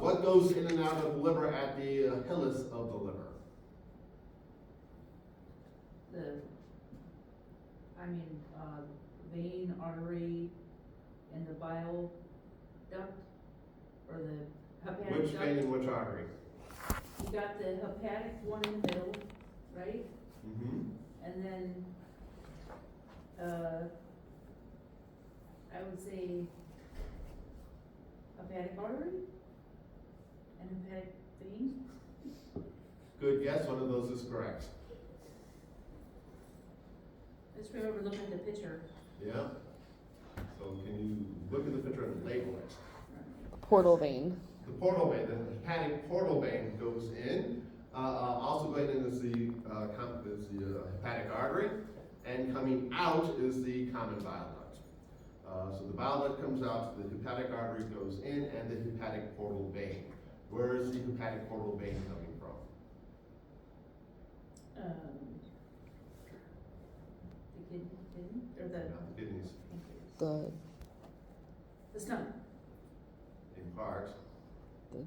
What goes in and out of the liver at the hilus of the liver? Vein, artery, and the bile duct, or the hepatic Which duct. vein and which artery? The got the hepatic one in the middle, right? Mm-hmm. And then, I would say hepatic artery and hepatic vein. Good guess, one of those is correct. Just remember looking at the picture. Yeah? So can you look at the picture and label it? Portal vein. The portal vein, the hepatic portal vein goes in. Also going in is the hepatic artery, and coming out is the common bile duct. So the bile duct comes out, the hepatic artery goes in, and the hepatic portal vein. Where is the hepatic portal vein coming from? The kidney, or Not the kidneys, the stomach. in part. The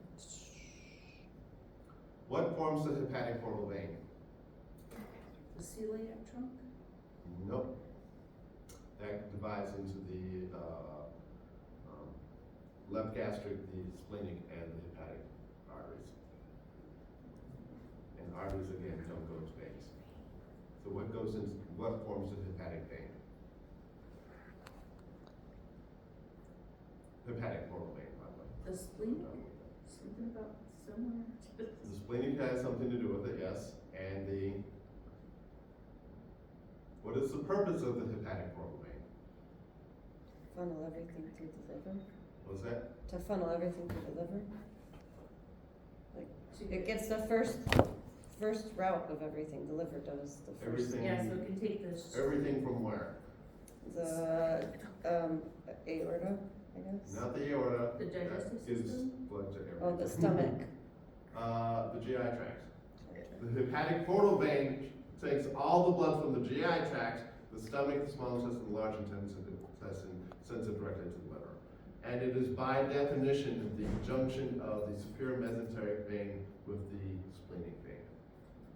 What forms the hepatic portal vein? The celiac trunk. Nope. That divides into the left gastric, the splenic, and the hepatic arteries. And arteries, again, don't go to veins. So what forms the hepatic vein? Hepatic portal vein, by the way. The spleen, something about somewhere. The splenic has something to do with it, yes, and what is the purpose of the hepatic portal vein? Funnel everything through the liver, What's that? to funnel everything through the liver. To It gets the first route of everything, the liver does the first. Everything, Yeah, so it can take this. everything from where? The, aorta, I guess. Not the aorta. The digestive that gives system? blood to everything. Oh, the stomach. The GI tract. The hepatic portal vein takes all the blood from the GI tract, the stomach, the small intestine, the large intestine, sends it directly to the liver. And it is by definition the junction of the superior mesenteric vein with the splenic vein.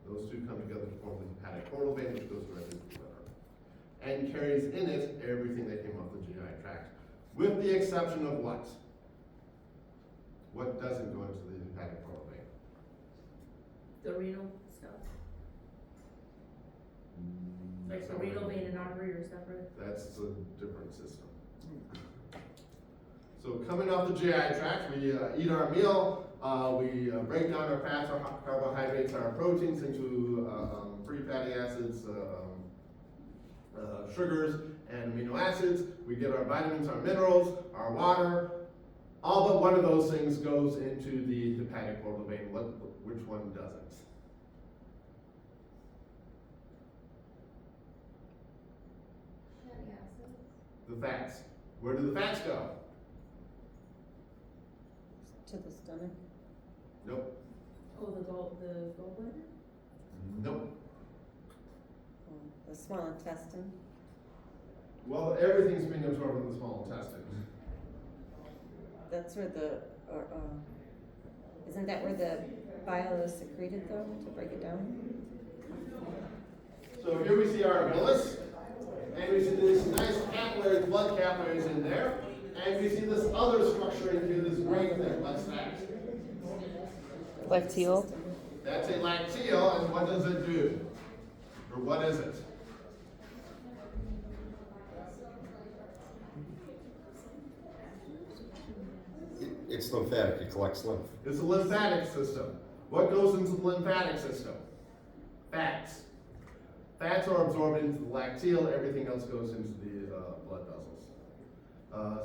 Those two come together to form the hepatic portal vein, which goes directly to the liver. And carries in it everything that came off the GI tract. With the exception of what? What doesn't go into the hepatic portal vein? The renal stuff. Like the renal vein and artery are separate. That's a different system. So coming off the GI tract, we eat our meal, we break down our fats, our carbohydrates, our proteins into free fatty acids, sugars, and amino acids. We get our vitamins, our minerals, our water. All but one of those things goes into the hepatic portal vein. Which one doesn't? Fatty acids. The fats. Where do the fats go? To the stomach. Nope. Oh, the gallbladder? Nope. The small intestine. Well, everything's being absorbed in the small intestine. That's where isn't that where the bile is secreted though, to break it down? So here we see our villus, and we see these nice capillaries, blood capillaries in there, and we see this other structure in here, this green thing. What's that? lacteal. That's a lacteal, and what does it do? Or what is it? It's lymphatic, it collects lymph. It's a lymphatic system. What goes into the lymphatic system? Fats. Fats are absorbed into the lacteal, everything else goes into the blood vessels.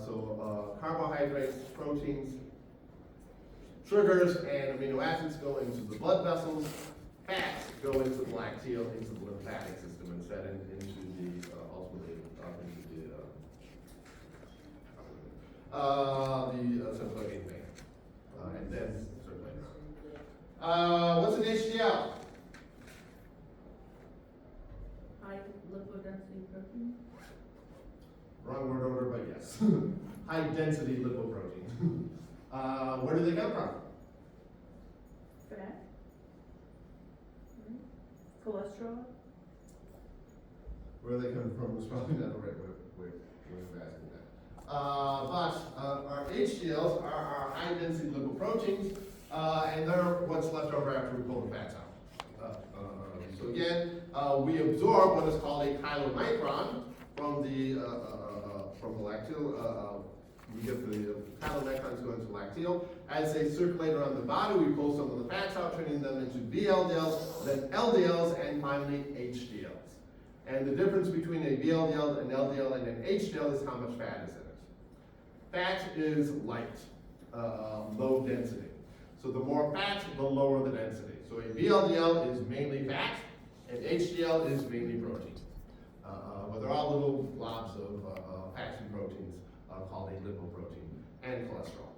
So carbohydrates, proteins, sugars, and amino acids go into the blood vessels. Fats go into the lacteal, into the lymphatic system, and fed into the ultimately up into the circulating vein, and then circulating. What's an HDL? High lipodensity protein. Wrong word order, but yes. High density lipoprotein. Where do they come from? Fat. Right. Cholesterol. Where they come from is probably not the right way of asking that. But our HDLs are our high density lipoproteins. and they're what's left over after we pull the fats out. So again, we absorb what is called a chylomicron from the lacteal. We get the chylomicrons go into lacteal. As they circulate around the body, we pull some of the fats out, turning them into VLDLs, then LDLs, and finally HDLs. And the difference between a VLDL, an LDL, and an HDL is how much fat is in it. Fat is light, low density. So the more fat, the lower the density. So a VLDL is mainly fat, and HDL is mainly protein. But they're all little blobs of fats and proteins called a lipoprotein and cholesterol.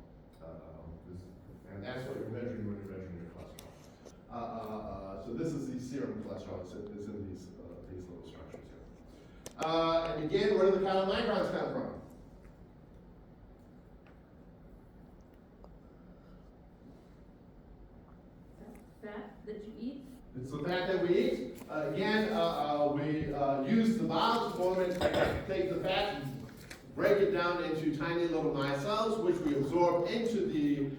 And that's what you're measuring when you're measuring your cholesterol. So this is the serum cholesterol. It's in these little structures here. And again, where do the chylomicrons come from? Fat that you eat? It's the fat that we eat. Again, we use the bile to form it, take the fat, and break it down into tiny little micelles, which we absorb into the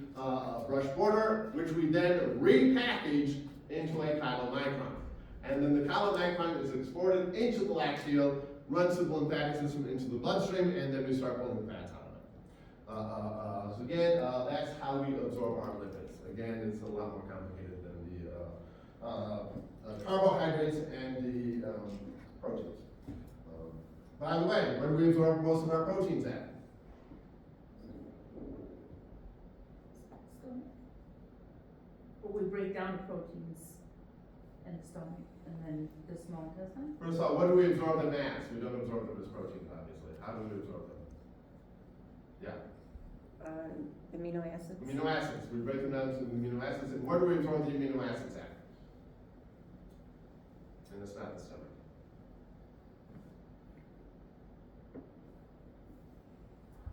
brush border, which we then repackage into a chylomicron. And then the chylomicron is exported into the lacteal, runs through the lymphatic system into the bloodstream, and then we start pulling the fats out of it. So again, that's how we absorb our lipids. Again, it's a lot more complicated than the carbohydrates and the proteins. By the way, where do we absorb most of our proteins at? Stomach. But we break down the proteins in the stomach and then the small intestine? First of all, what do we absorb them as? We don't absorb them as proteins, obviously. How do we absorb them? Yeah. Amino acids. Amino acids. We break them down to the amino acids. And where do we absorb the amino acids at? And it's not the stomach.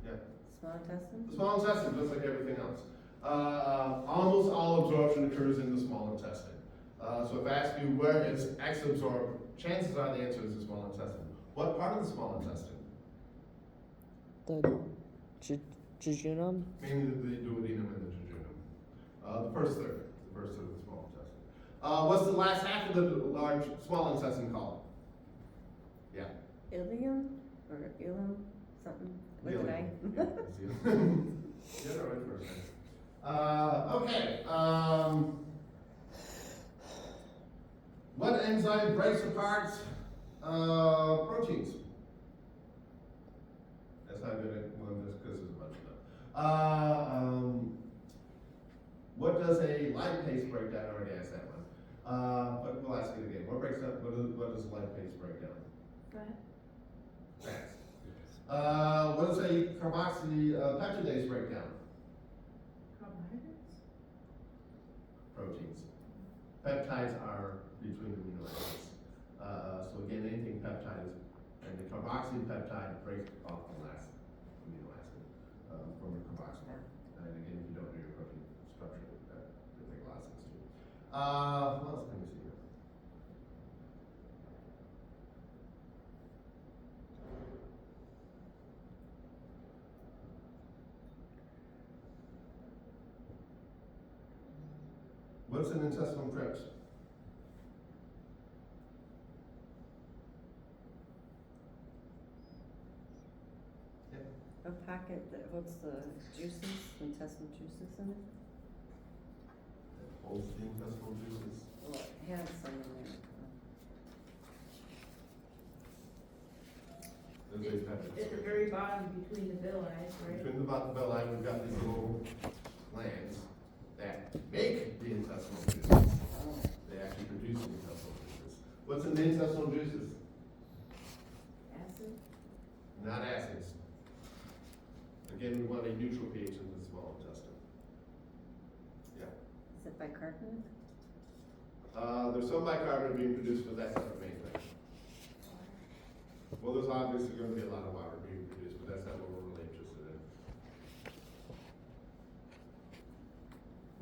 Yeah. Small intestine. The small intestine, just like everything else. Almost all absorption occurs in the small intestine. So if I ask you where is X absorbed, chances are the answer is the small intestine. What part of the small intestine? The jejunum. Mainly the duodenum and the jejunum. The first third of the small intestine. What's the last half of the large small intestine called? Yeah. Ileum or ileum, something with an I. Yeah, it's the- yeah, right first. Okay. What enzyme breaks apart proteins? That's not good at one just because there's a bunch of them. What does a lipase break down? I already asked that one. But we'll ask it again. What breaks up? What does lipase break down? Fat. Fats. What does a carboxypeptidase break down? Carbohydrates? Proteins. Peptides are between the amino acids. So again, anything peptide is, and the carboxypeptide breaks off the last amino acid from a carboxyl. And again, if you don't know your protein structure, that could make a lot of sense too. What else can we see here? What's an intestinal crypt? A pocket that holds the juices, intestinal juices in it. It holds the intestinal juices. Well, it has some in there. Those are peptides. At the very bottom between the villi, right? Between the bottom belly, we've got these little glands that make the intestinal juices. They actually produce the intestinal juices. What's in the intestinal juices? Acid? Not acids. Again, we want a neutral pH in the small intestine. Yeah. Is it bicarbonate? There's some bicarbonate being produced, but that's not the main thing. Well, there's obviously going to be a lot of water being produced, but that's not what we're really interested in.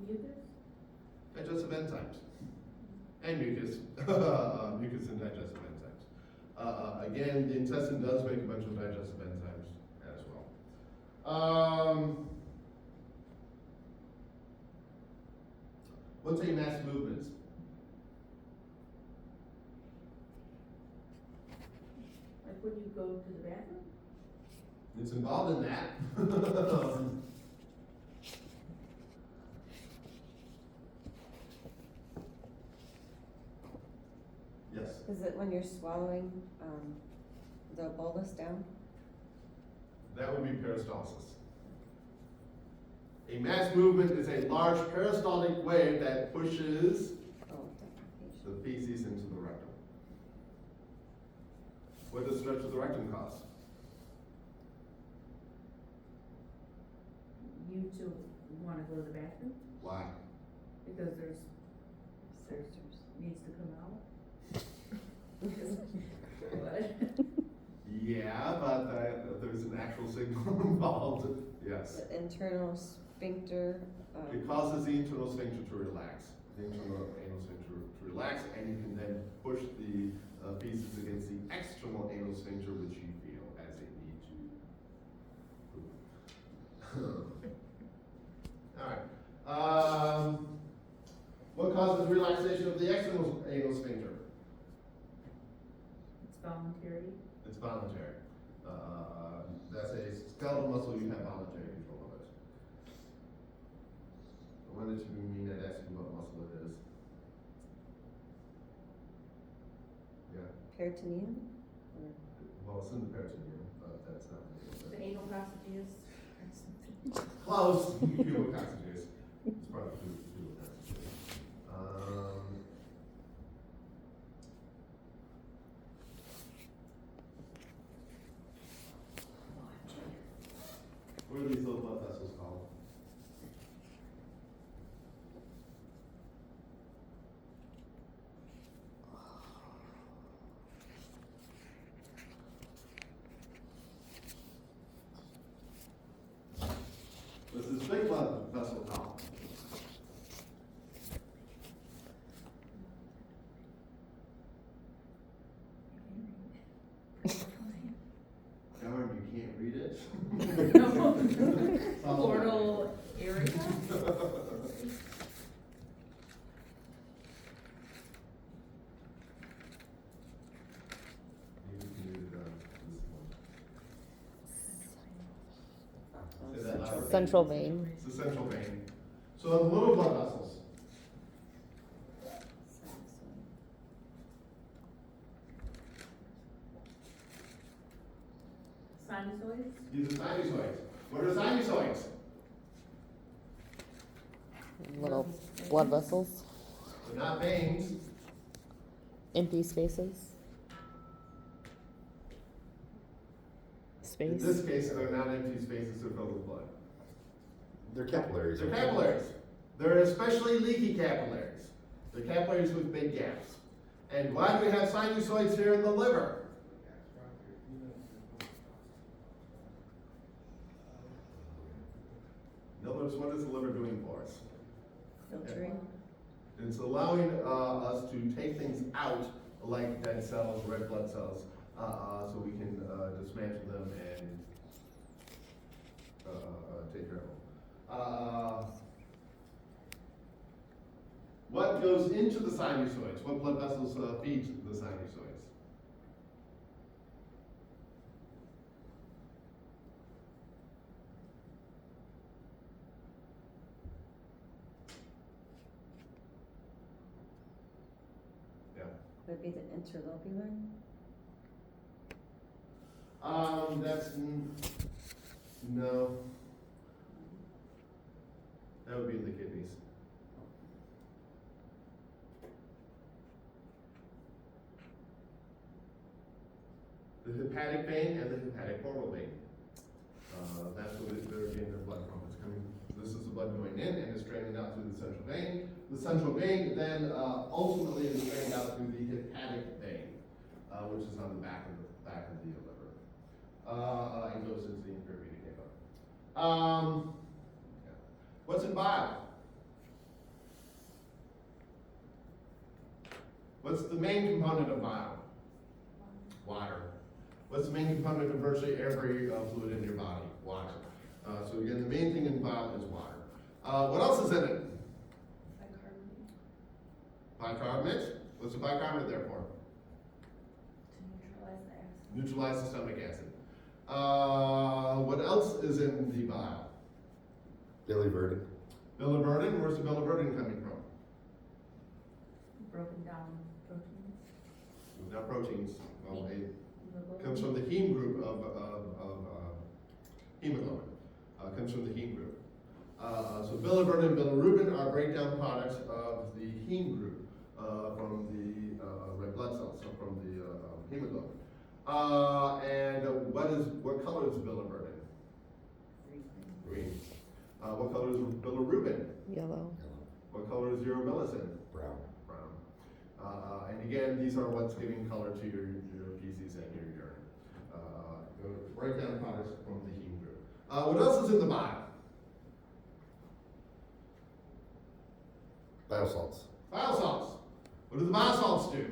Mucus? Digestive enzymes. And mucus. Mucus and digestive enzymes. Again, the intestine does make a bunch of digestive enzymes as well. What's a mass movement? Like when you go to the bathroom? It's involved in that. Yes, Is it when you're swallowing, the bolus down? that would be peristalsis. A mass movement is a large peristaltic wave that pushes Oh, the defecation. feces into the rectum. What does stretch of the rectum cause? You two wanna go to the bathroom? Why? Because there's needs to come out? What? Yeah, but there's an actual signal involved, yes. The internal sphincter, It causes the internal sphincter to relax, the internal anal sphincter to relax, and you can then push the feces against the external anal sphincter, which you feel as a need to. Alright, what causes relaxation of the external anal sphincter? It's voluntary. It's voluntary. That's a skeletal muscle, you have voluntary control of it. I wanted to mean that asking what muscle it is. Yeah, peritoneum? Or well, it's in the peritoneum, but that's not the name of The it. anal passages. Close, pubococcygeus. It's part of the pubococcygeus. What are these little blood vessels called? This is big blood vessel called. Darn, you can't read it? Portal area? Maybe we can do this one. Say that louder. Central vein. It's the central vein. So the little blood vessels. Sinusoids? These are sinusoids. What are sinusoids? Little blood vessels. They're not veins. Empty spaces. In Space. this case, they're not empty spaces, they're filled with blood. They're capillaries. They're capillaries. They're especially leaky capillaries. They're capillaries with big gaps. And why do we have sinusoids here in the liver? Notice, what is the liver doing for us? Filtering? It's allowing us to take things out like dead cells, red blood cells, so we can dismantle them and take care of them. What goes into the sinusoids? What blood vessels feed the sinusoids? Would it be the interlobular? No. That would be in the kidneys. The hepatic vein and the hepatic portal vein. That's where they're getting their blood from. It's coming, this is the blood going in and it's draining out through the central vein. The central vein then ultimately is drained out through the hepatic vein, which is on the back of the liver, and goes into the inferior vena cava. What's in bile? What's the main component of bile? Water. What's the main component of virtually every fluid in your body? Water. So again, the main thing in bile is water. What else is in it? Bicarbonate, what's the bicarbonate there for? To neutralize the acid. Neutralize the stomach acid. What else is in the bile? Biliverdin. Biliverdin, where's the biliverdin coming from? Broken down proteins. Now proteins, well, it Hemoglobin. comes from the heme group of hemoglobin. Comes from the heme group. So biliverdin and bilirubin are breakdown products of the heme group from the red blood cells, so from the hemoglobin. And what color is biliverdin? Green. What color is bilirubin? Yellow. What color is urobilin? Brown. Brown. And again, these are what's giving color to your feces and your urine. Breakdown products from the heme group. What else is in the bile? Biosalts. Bile salts. What do the bile salts do?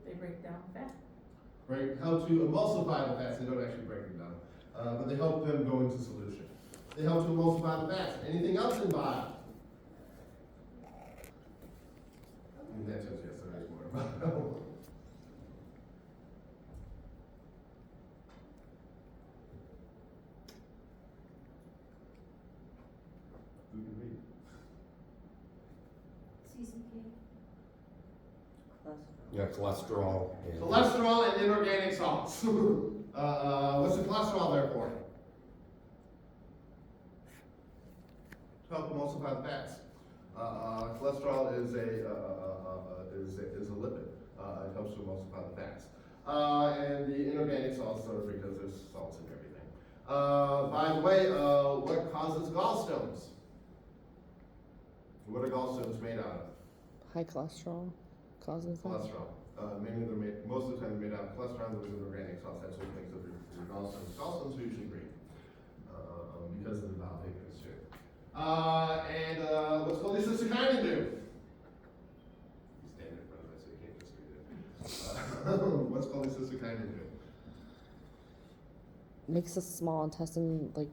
They break down fat. Right, help to emulsify the fats. They don't actually break them down, but they help them go into solution. They help to emulsify the fats. Anything else in bile? The answer is yes, there is more. Who can read? CCK. Yeah, cholesterol. And Cholesterol and inorganic salts. What's the cholesterol there for? To help emulsify the fats. Cholesterol is a lipid. It helps to emulsify the fats. And the inorganic salts are because there's salts in everything. By the way, what causes gallstones? What are gallstones made out of? High cholesterol causes that. Cholesterol. Most of the time they're made out of cholesterol, those are organic salts. That's what makes up your gallstones. Gallstones are usually green because of the bile pigments too. And what's cholecystokinin do? You stand in front of it so you can't just read it. What's cholecystokinin do? Makes the small intestine like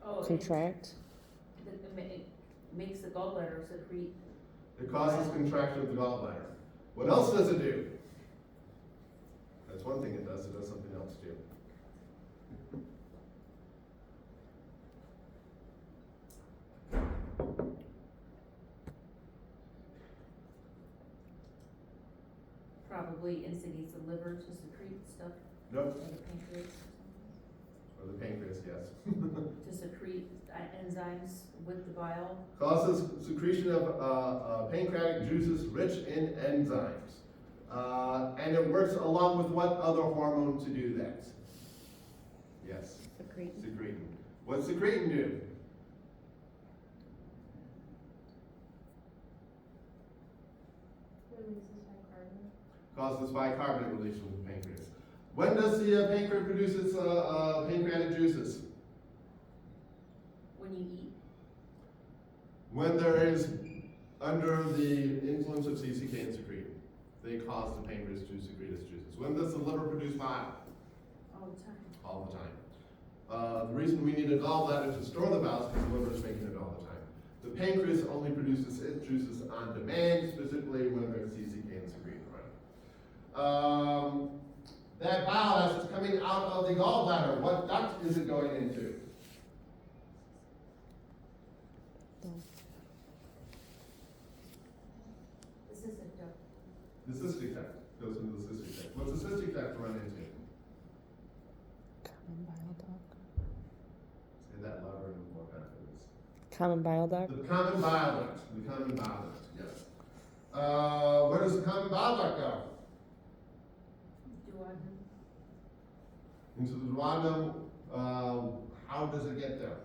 Oh, contract. it makes the gallbladder secrete. It causes contraction of the gallbladder. What else does it do? That's one thing it does something else too. Probably instigates the liver to secrete stuff, Nope. or the pancreas, Or the pancreas, yes. to secrete enzymes with the bile. Causes secretion of pancreatic juices rich in enzymes. And it works along with what other hormone to do that? Yes, Secrete. secretin. What's secretin do? Causes bicarbonate release from the pancreas. When does the pancreas produce its pancreatic juices? When you eat, When there is under the influence of CCK and secretin. They cause the pancreas to secrete its juices. When does the liver produce bile? all the time. All the time. The reason we need a gallbladder to store the bile is because the liver is making it all the time. The pancreas only produces its juices on demand, specifically when there's CCK and secretin running. That bile, as it's coming out of the gallbladder, what duct is it going into? This is a duct. The cystic duct goes into the cystic duct. What's the cystic duct run into? Common bile duct. Say that louder and with more confidence. Common bile duct. The common bile duct. The common bile duct, yes. Where does the common bile duct go? Duodenum. Into the duodenum. How does it get there?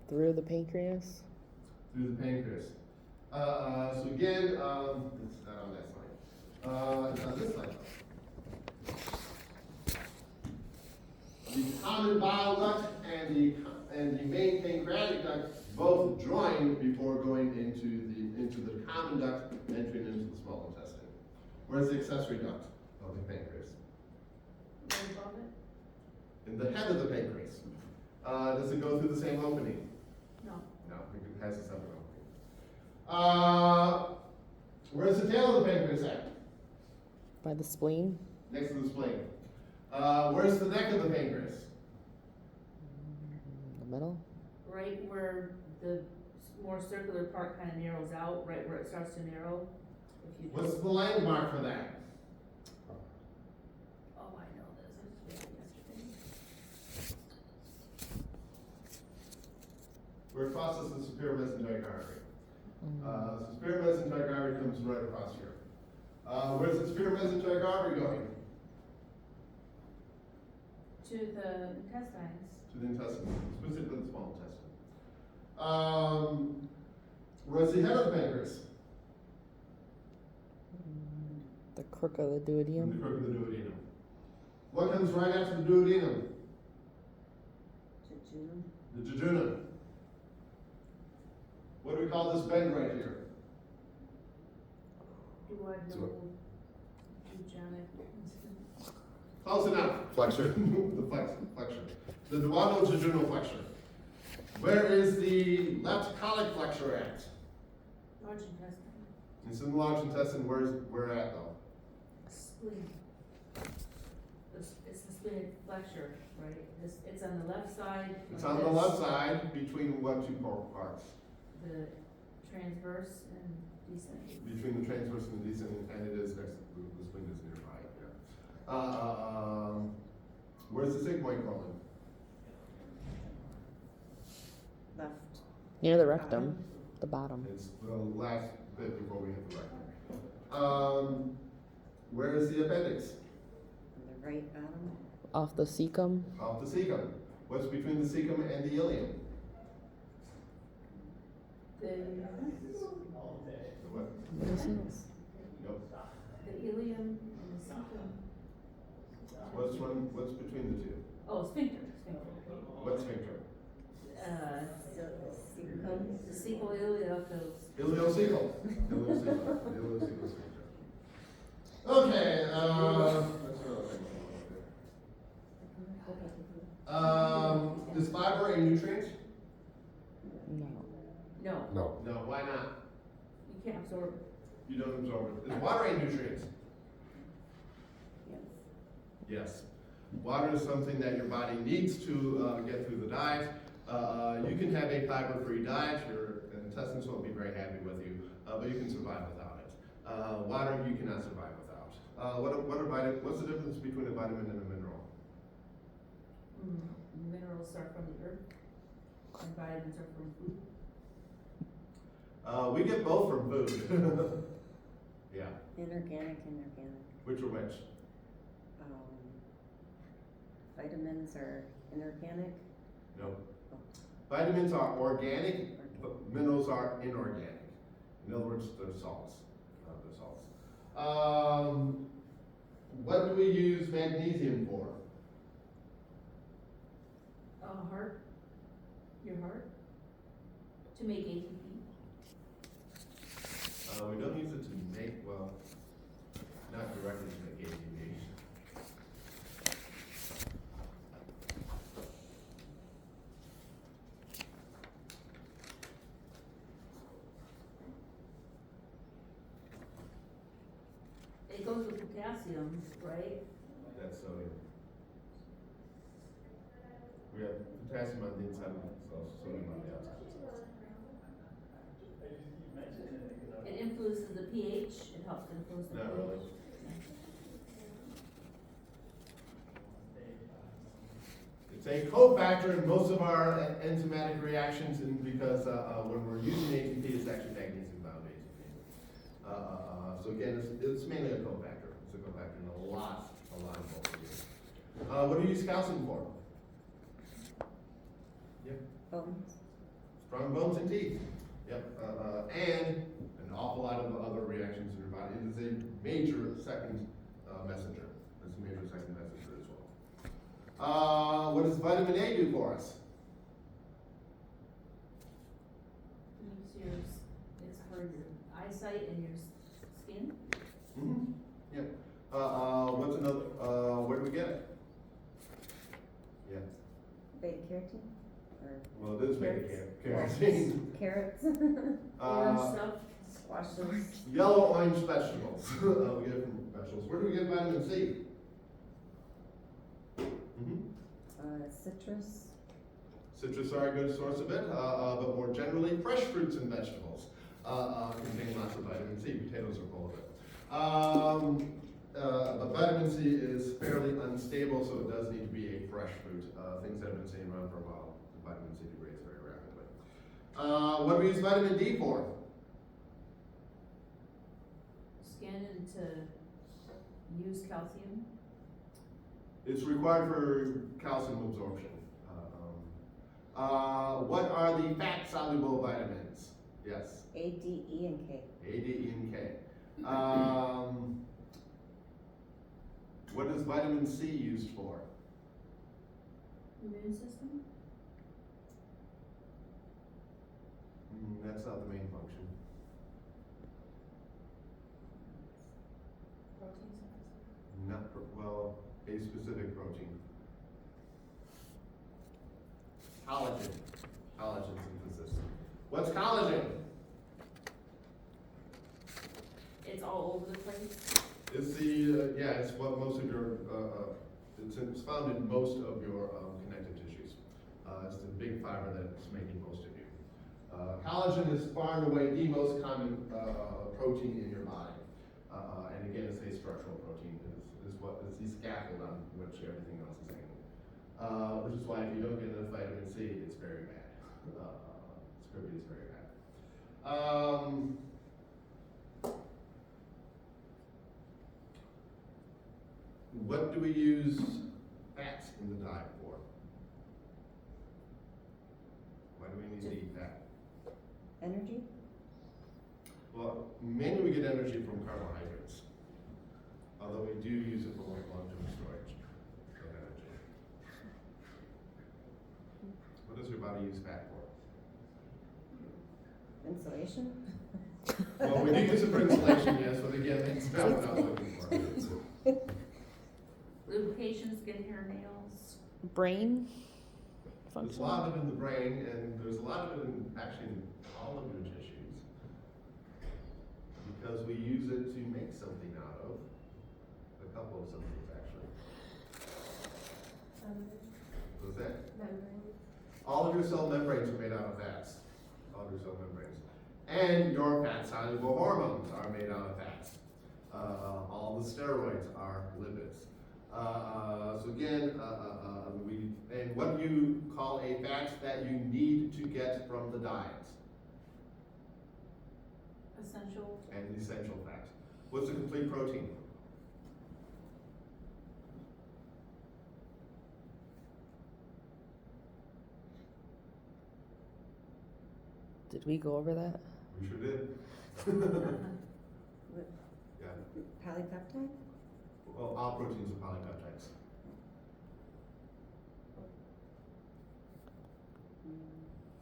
Through the pancreas. Through the pancreas. So again, it's not on that slide. It's on this slide. The common bile duct and the main pancreatic duct both join before going into the common duct, entering into the small intestine. Where's the accessory duct of the pancreas? Right above it? In the head of the pancreas. Does it go through the same opening? No. No, it has a separate opening. Where's the tail of the pancreas at? By the spleen. Next to the spleen. Where's the neck of the pancreas? The middle. Right where the more circular part kind of narrows out, right where it starts to narrow. If you What's just, the landmark for that? oh, I know this, I just read it yesterday. Where it crosses the superior mesenteric artery. The superior mesenteric artery comes right across here. Where's the superior mesenteric artery going? To the intestines. To the intestine, specifically the small intestine. Where's the head of the pancreas? The crook of the In the duodenum. crook of the duodenum. What comes right after the duodenum? Jejunum. The jejunum. What do we call this bend right here? Duodenal. Close enough. Flexor. The flexure. The duodenal jejunal flexure. Where is the left colic flexure at? Large intestine. It's in the large intestine. Where at though? Spleen. It's the splenic flexure, right? It's on the left side. It's like on the this, left side between what two parts? The transverse and descending. Between the transverse and the descending, and it is next. The spleen is nearby. Yeah. Where's the sigmoid colon? Left. Near the rectum. The bottom. It's the last bit before we hit the rectum. Where is the appendix? On the right bottom. Off the cecum. Off the cecum. What's between the cecum and the ileum? The What? What is this? Nope. ileum and the cecum. What's between the two? Oh, sphincter. What's sphincter? The cecal iliacus. Ileocecal. Ileocecal sphincter. Okay, is fiber a nutrient? No. No, No. No, why not? you can't absorb it. You don't absorb it. Is water a nutrient? Yes. Yes. Water is something that your body needs to get through the diet. You can have a fiber-free diet. Your intestines won't be very happy with you, but you can survive without it. Water you cannot survive without. What's the difference between a vitamin and a mineral? Minerals are from the earth, and vitamins are from food. We get both from food. Yeah. Inorganic. Which are which? Vitamins are inorganic. No. Vitamins are organic, but minerals are inorganic. In other words, they're salts. What do we use magnesium for? Heart, your heart, to make ATP. We don't use it to make, well, not directly to make ATP. It goes with potassium, right? That's sodium. We have potassium on the inside and sodium on the outside. It influences the pH, it helps influence the Not pH. really. It's a cofactor in most of our enzymatic reactions, and because when we're using ATP, it's actually magnesium bound ATP. So again, it's mainly a cofactor. It's a cofactor in a lot of what we use. What do you use calcium for? Yep. Bones. Strong bones and teeth. Yep. And an awful lot of other reactions in your body. It is a major second messenger. It's a major second messenger as well. What does vitamin A do for us? It's for your eyesight and your skin. Mm-hmm. Yep. What's another? Where do we get it? carotene? Or Well, it is beta Carrots. carotene. carrots? Orange Uh, stuff, Squashes? Yellow orange vegetables. We get from vegetables. Where do we get vitamin C? Citrus? Citrus are a good source of it, but more generally, fresh fruits and vegetables contain lots of vitamin C. Potatoes are full of it. But vitamin C is fairly unstable, so it does need to be a fresh fruit. Things that have been sitting around for a while, the vitamin C degrades very rapidly. What do we use vitamin D for? skin and to use calcium. It's required for calcium absorption. What are the fat-soluble vitamins? Yes, A, D, E, and K. A, D, E, and K. What is vitamin C used for? Immune system? That's not the main function. Protein synthesis? Not, well, a specific protein. Collagen. Collagen synthesis. What's collagen? It's all over the place. It's the, yeah, it's what most of your, it's found in most of your connective tissues. It's the big fiber that's making most of you. Collagen is far and away the most common protein in your body. And again, it's a structural protein. It's the scaffold on which everything else is hanging. Which is why if you don't get enough vitamin C, it's very bad. It's very bad. What do we use fats in the diet for? Why do we need to eat fat? Energy? Well, mainly we get energy from carbohydrates. Although we do use it for long-term storage of energy. What does your body use fat for? Insulation? Well, we do use it for insulation, yes, but again, that's not what I was looking for. Lubrication, skin, hair, nails. Brain There's a function. lot of it in the brain, and there's a lot of it in, actually, in all of your tissues. Because we use it to make something out of. A couple of somethings, actually. What's that? All of your cell membranes are made out of fats. All of your cell membranes. And your fat-soluble hormones are made out of fats. All the steroids are lipids. So again, and what do you call a fat that you need to get from the diet? Essential. And essential fat. What's a complete protein? Did we go over that? We sure did. What, Yeah. polypeptide? Well, all proteins are polypeptides.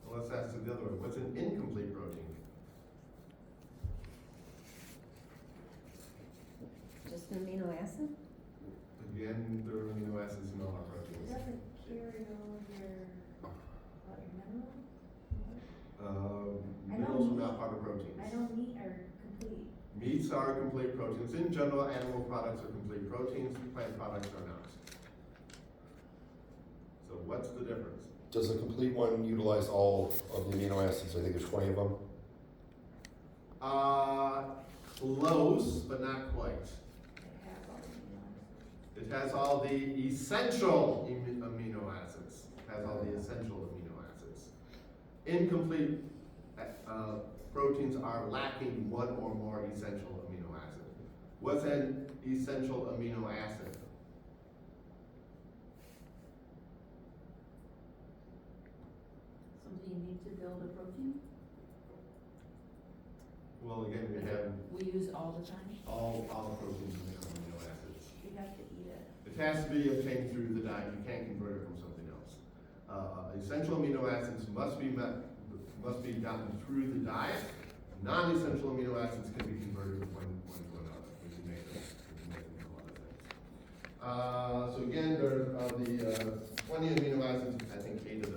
Well, let's ask it the other way. What's an incomplete protein? Just an amino acid? Again, there are amino acids in all our proteins. Doesn't carry all your, what, your mineral? I Minerals don't are not need- part of proteins. I don't need, or complete. Meats are complete proteins. In general, animal products are complete proteins, plant products are not. So what's the difference? Does a complete one utilize all of the amino acids? I think there's 20 of them. Close, but not quite. It has It has all all the amino acids. the essential amino acids. It has all the essential amino acids. Incomplete proteins are lacking one or more essential amino acid. What's an essential amino acid? Something you need to build a protein, Well, again, we have we use all the time. all proteins and amino acids. You have to eat it. It has to be obtained through the diet. You can't convert it from something else. Essential amino acids must be done through the diet. Non-essential amino acids can be converted from one to another. We can make them from other things. So again, there are the 20 amino acids. I think 8 of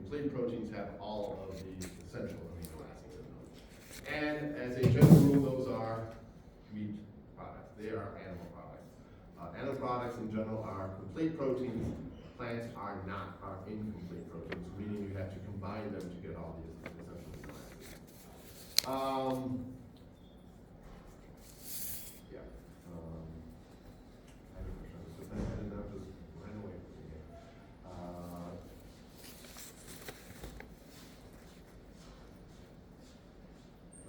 complete proteins have all of the essential amino acids in them. And as a general rule, those are meat products. They are animal products. Animal products in general are complete proteins. Plants are not, are incomplete proteins, meaning you have to combine them to get all the essential amino acids. Yeah. I have a question. So I did not just ran away from me here.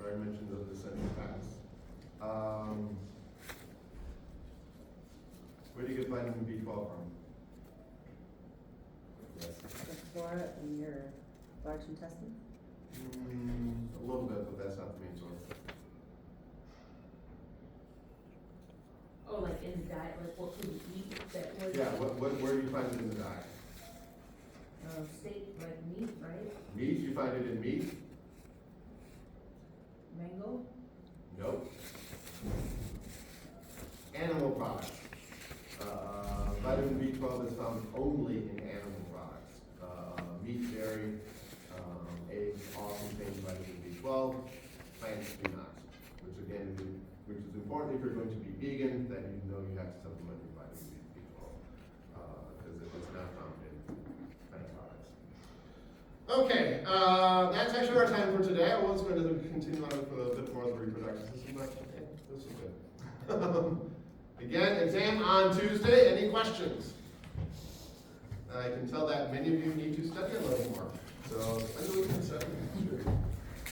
I mentioned the essential fats. Where do you get vitamin B12 from? Yes. The flora in your large intestine? A little bit, but that's not the main source. Oh, like in the diet, like what food you eat that was. Yeah, where do you find it in the diet? Steak, like meat, right? Meat, you find it in meat? Mango? Nope. Animal products. Vitamin B12 is found only in animal products. Meat, dairy, eggs all contain vitamin B12. Plants do not. Which is important if you're going to be vegan, then you know you have to supplement your vitamin B12 because it's not found in plant products. Okay, that's actually our time for today. I was going to continue on with a bit more of the reproductive system, but this is good. Again, exam on Tuesday. Any questions? I can tell that many of you need to study a little more. So spend a little bit studying. Sure.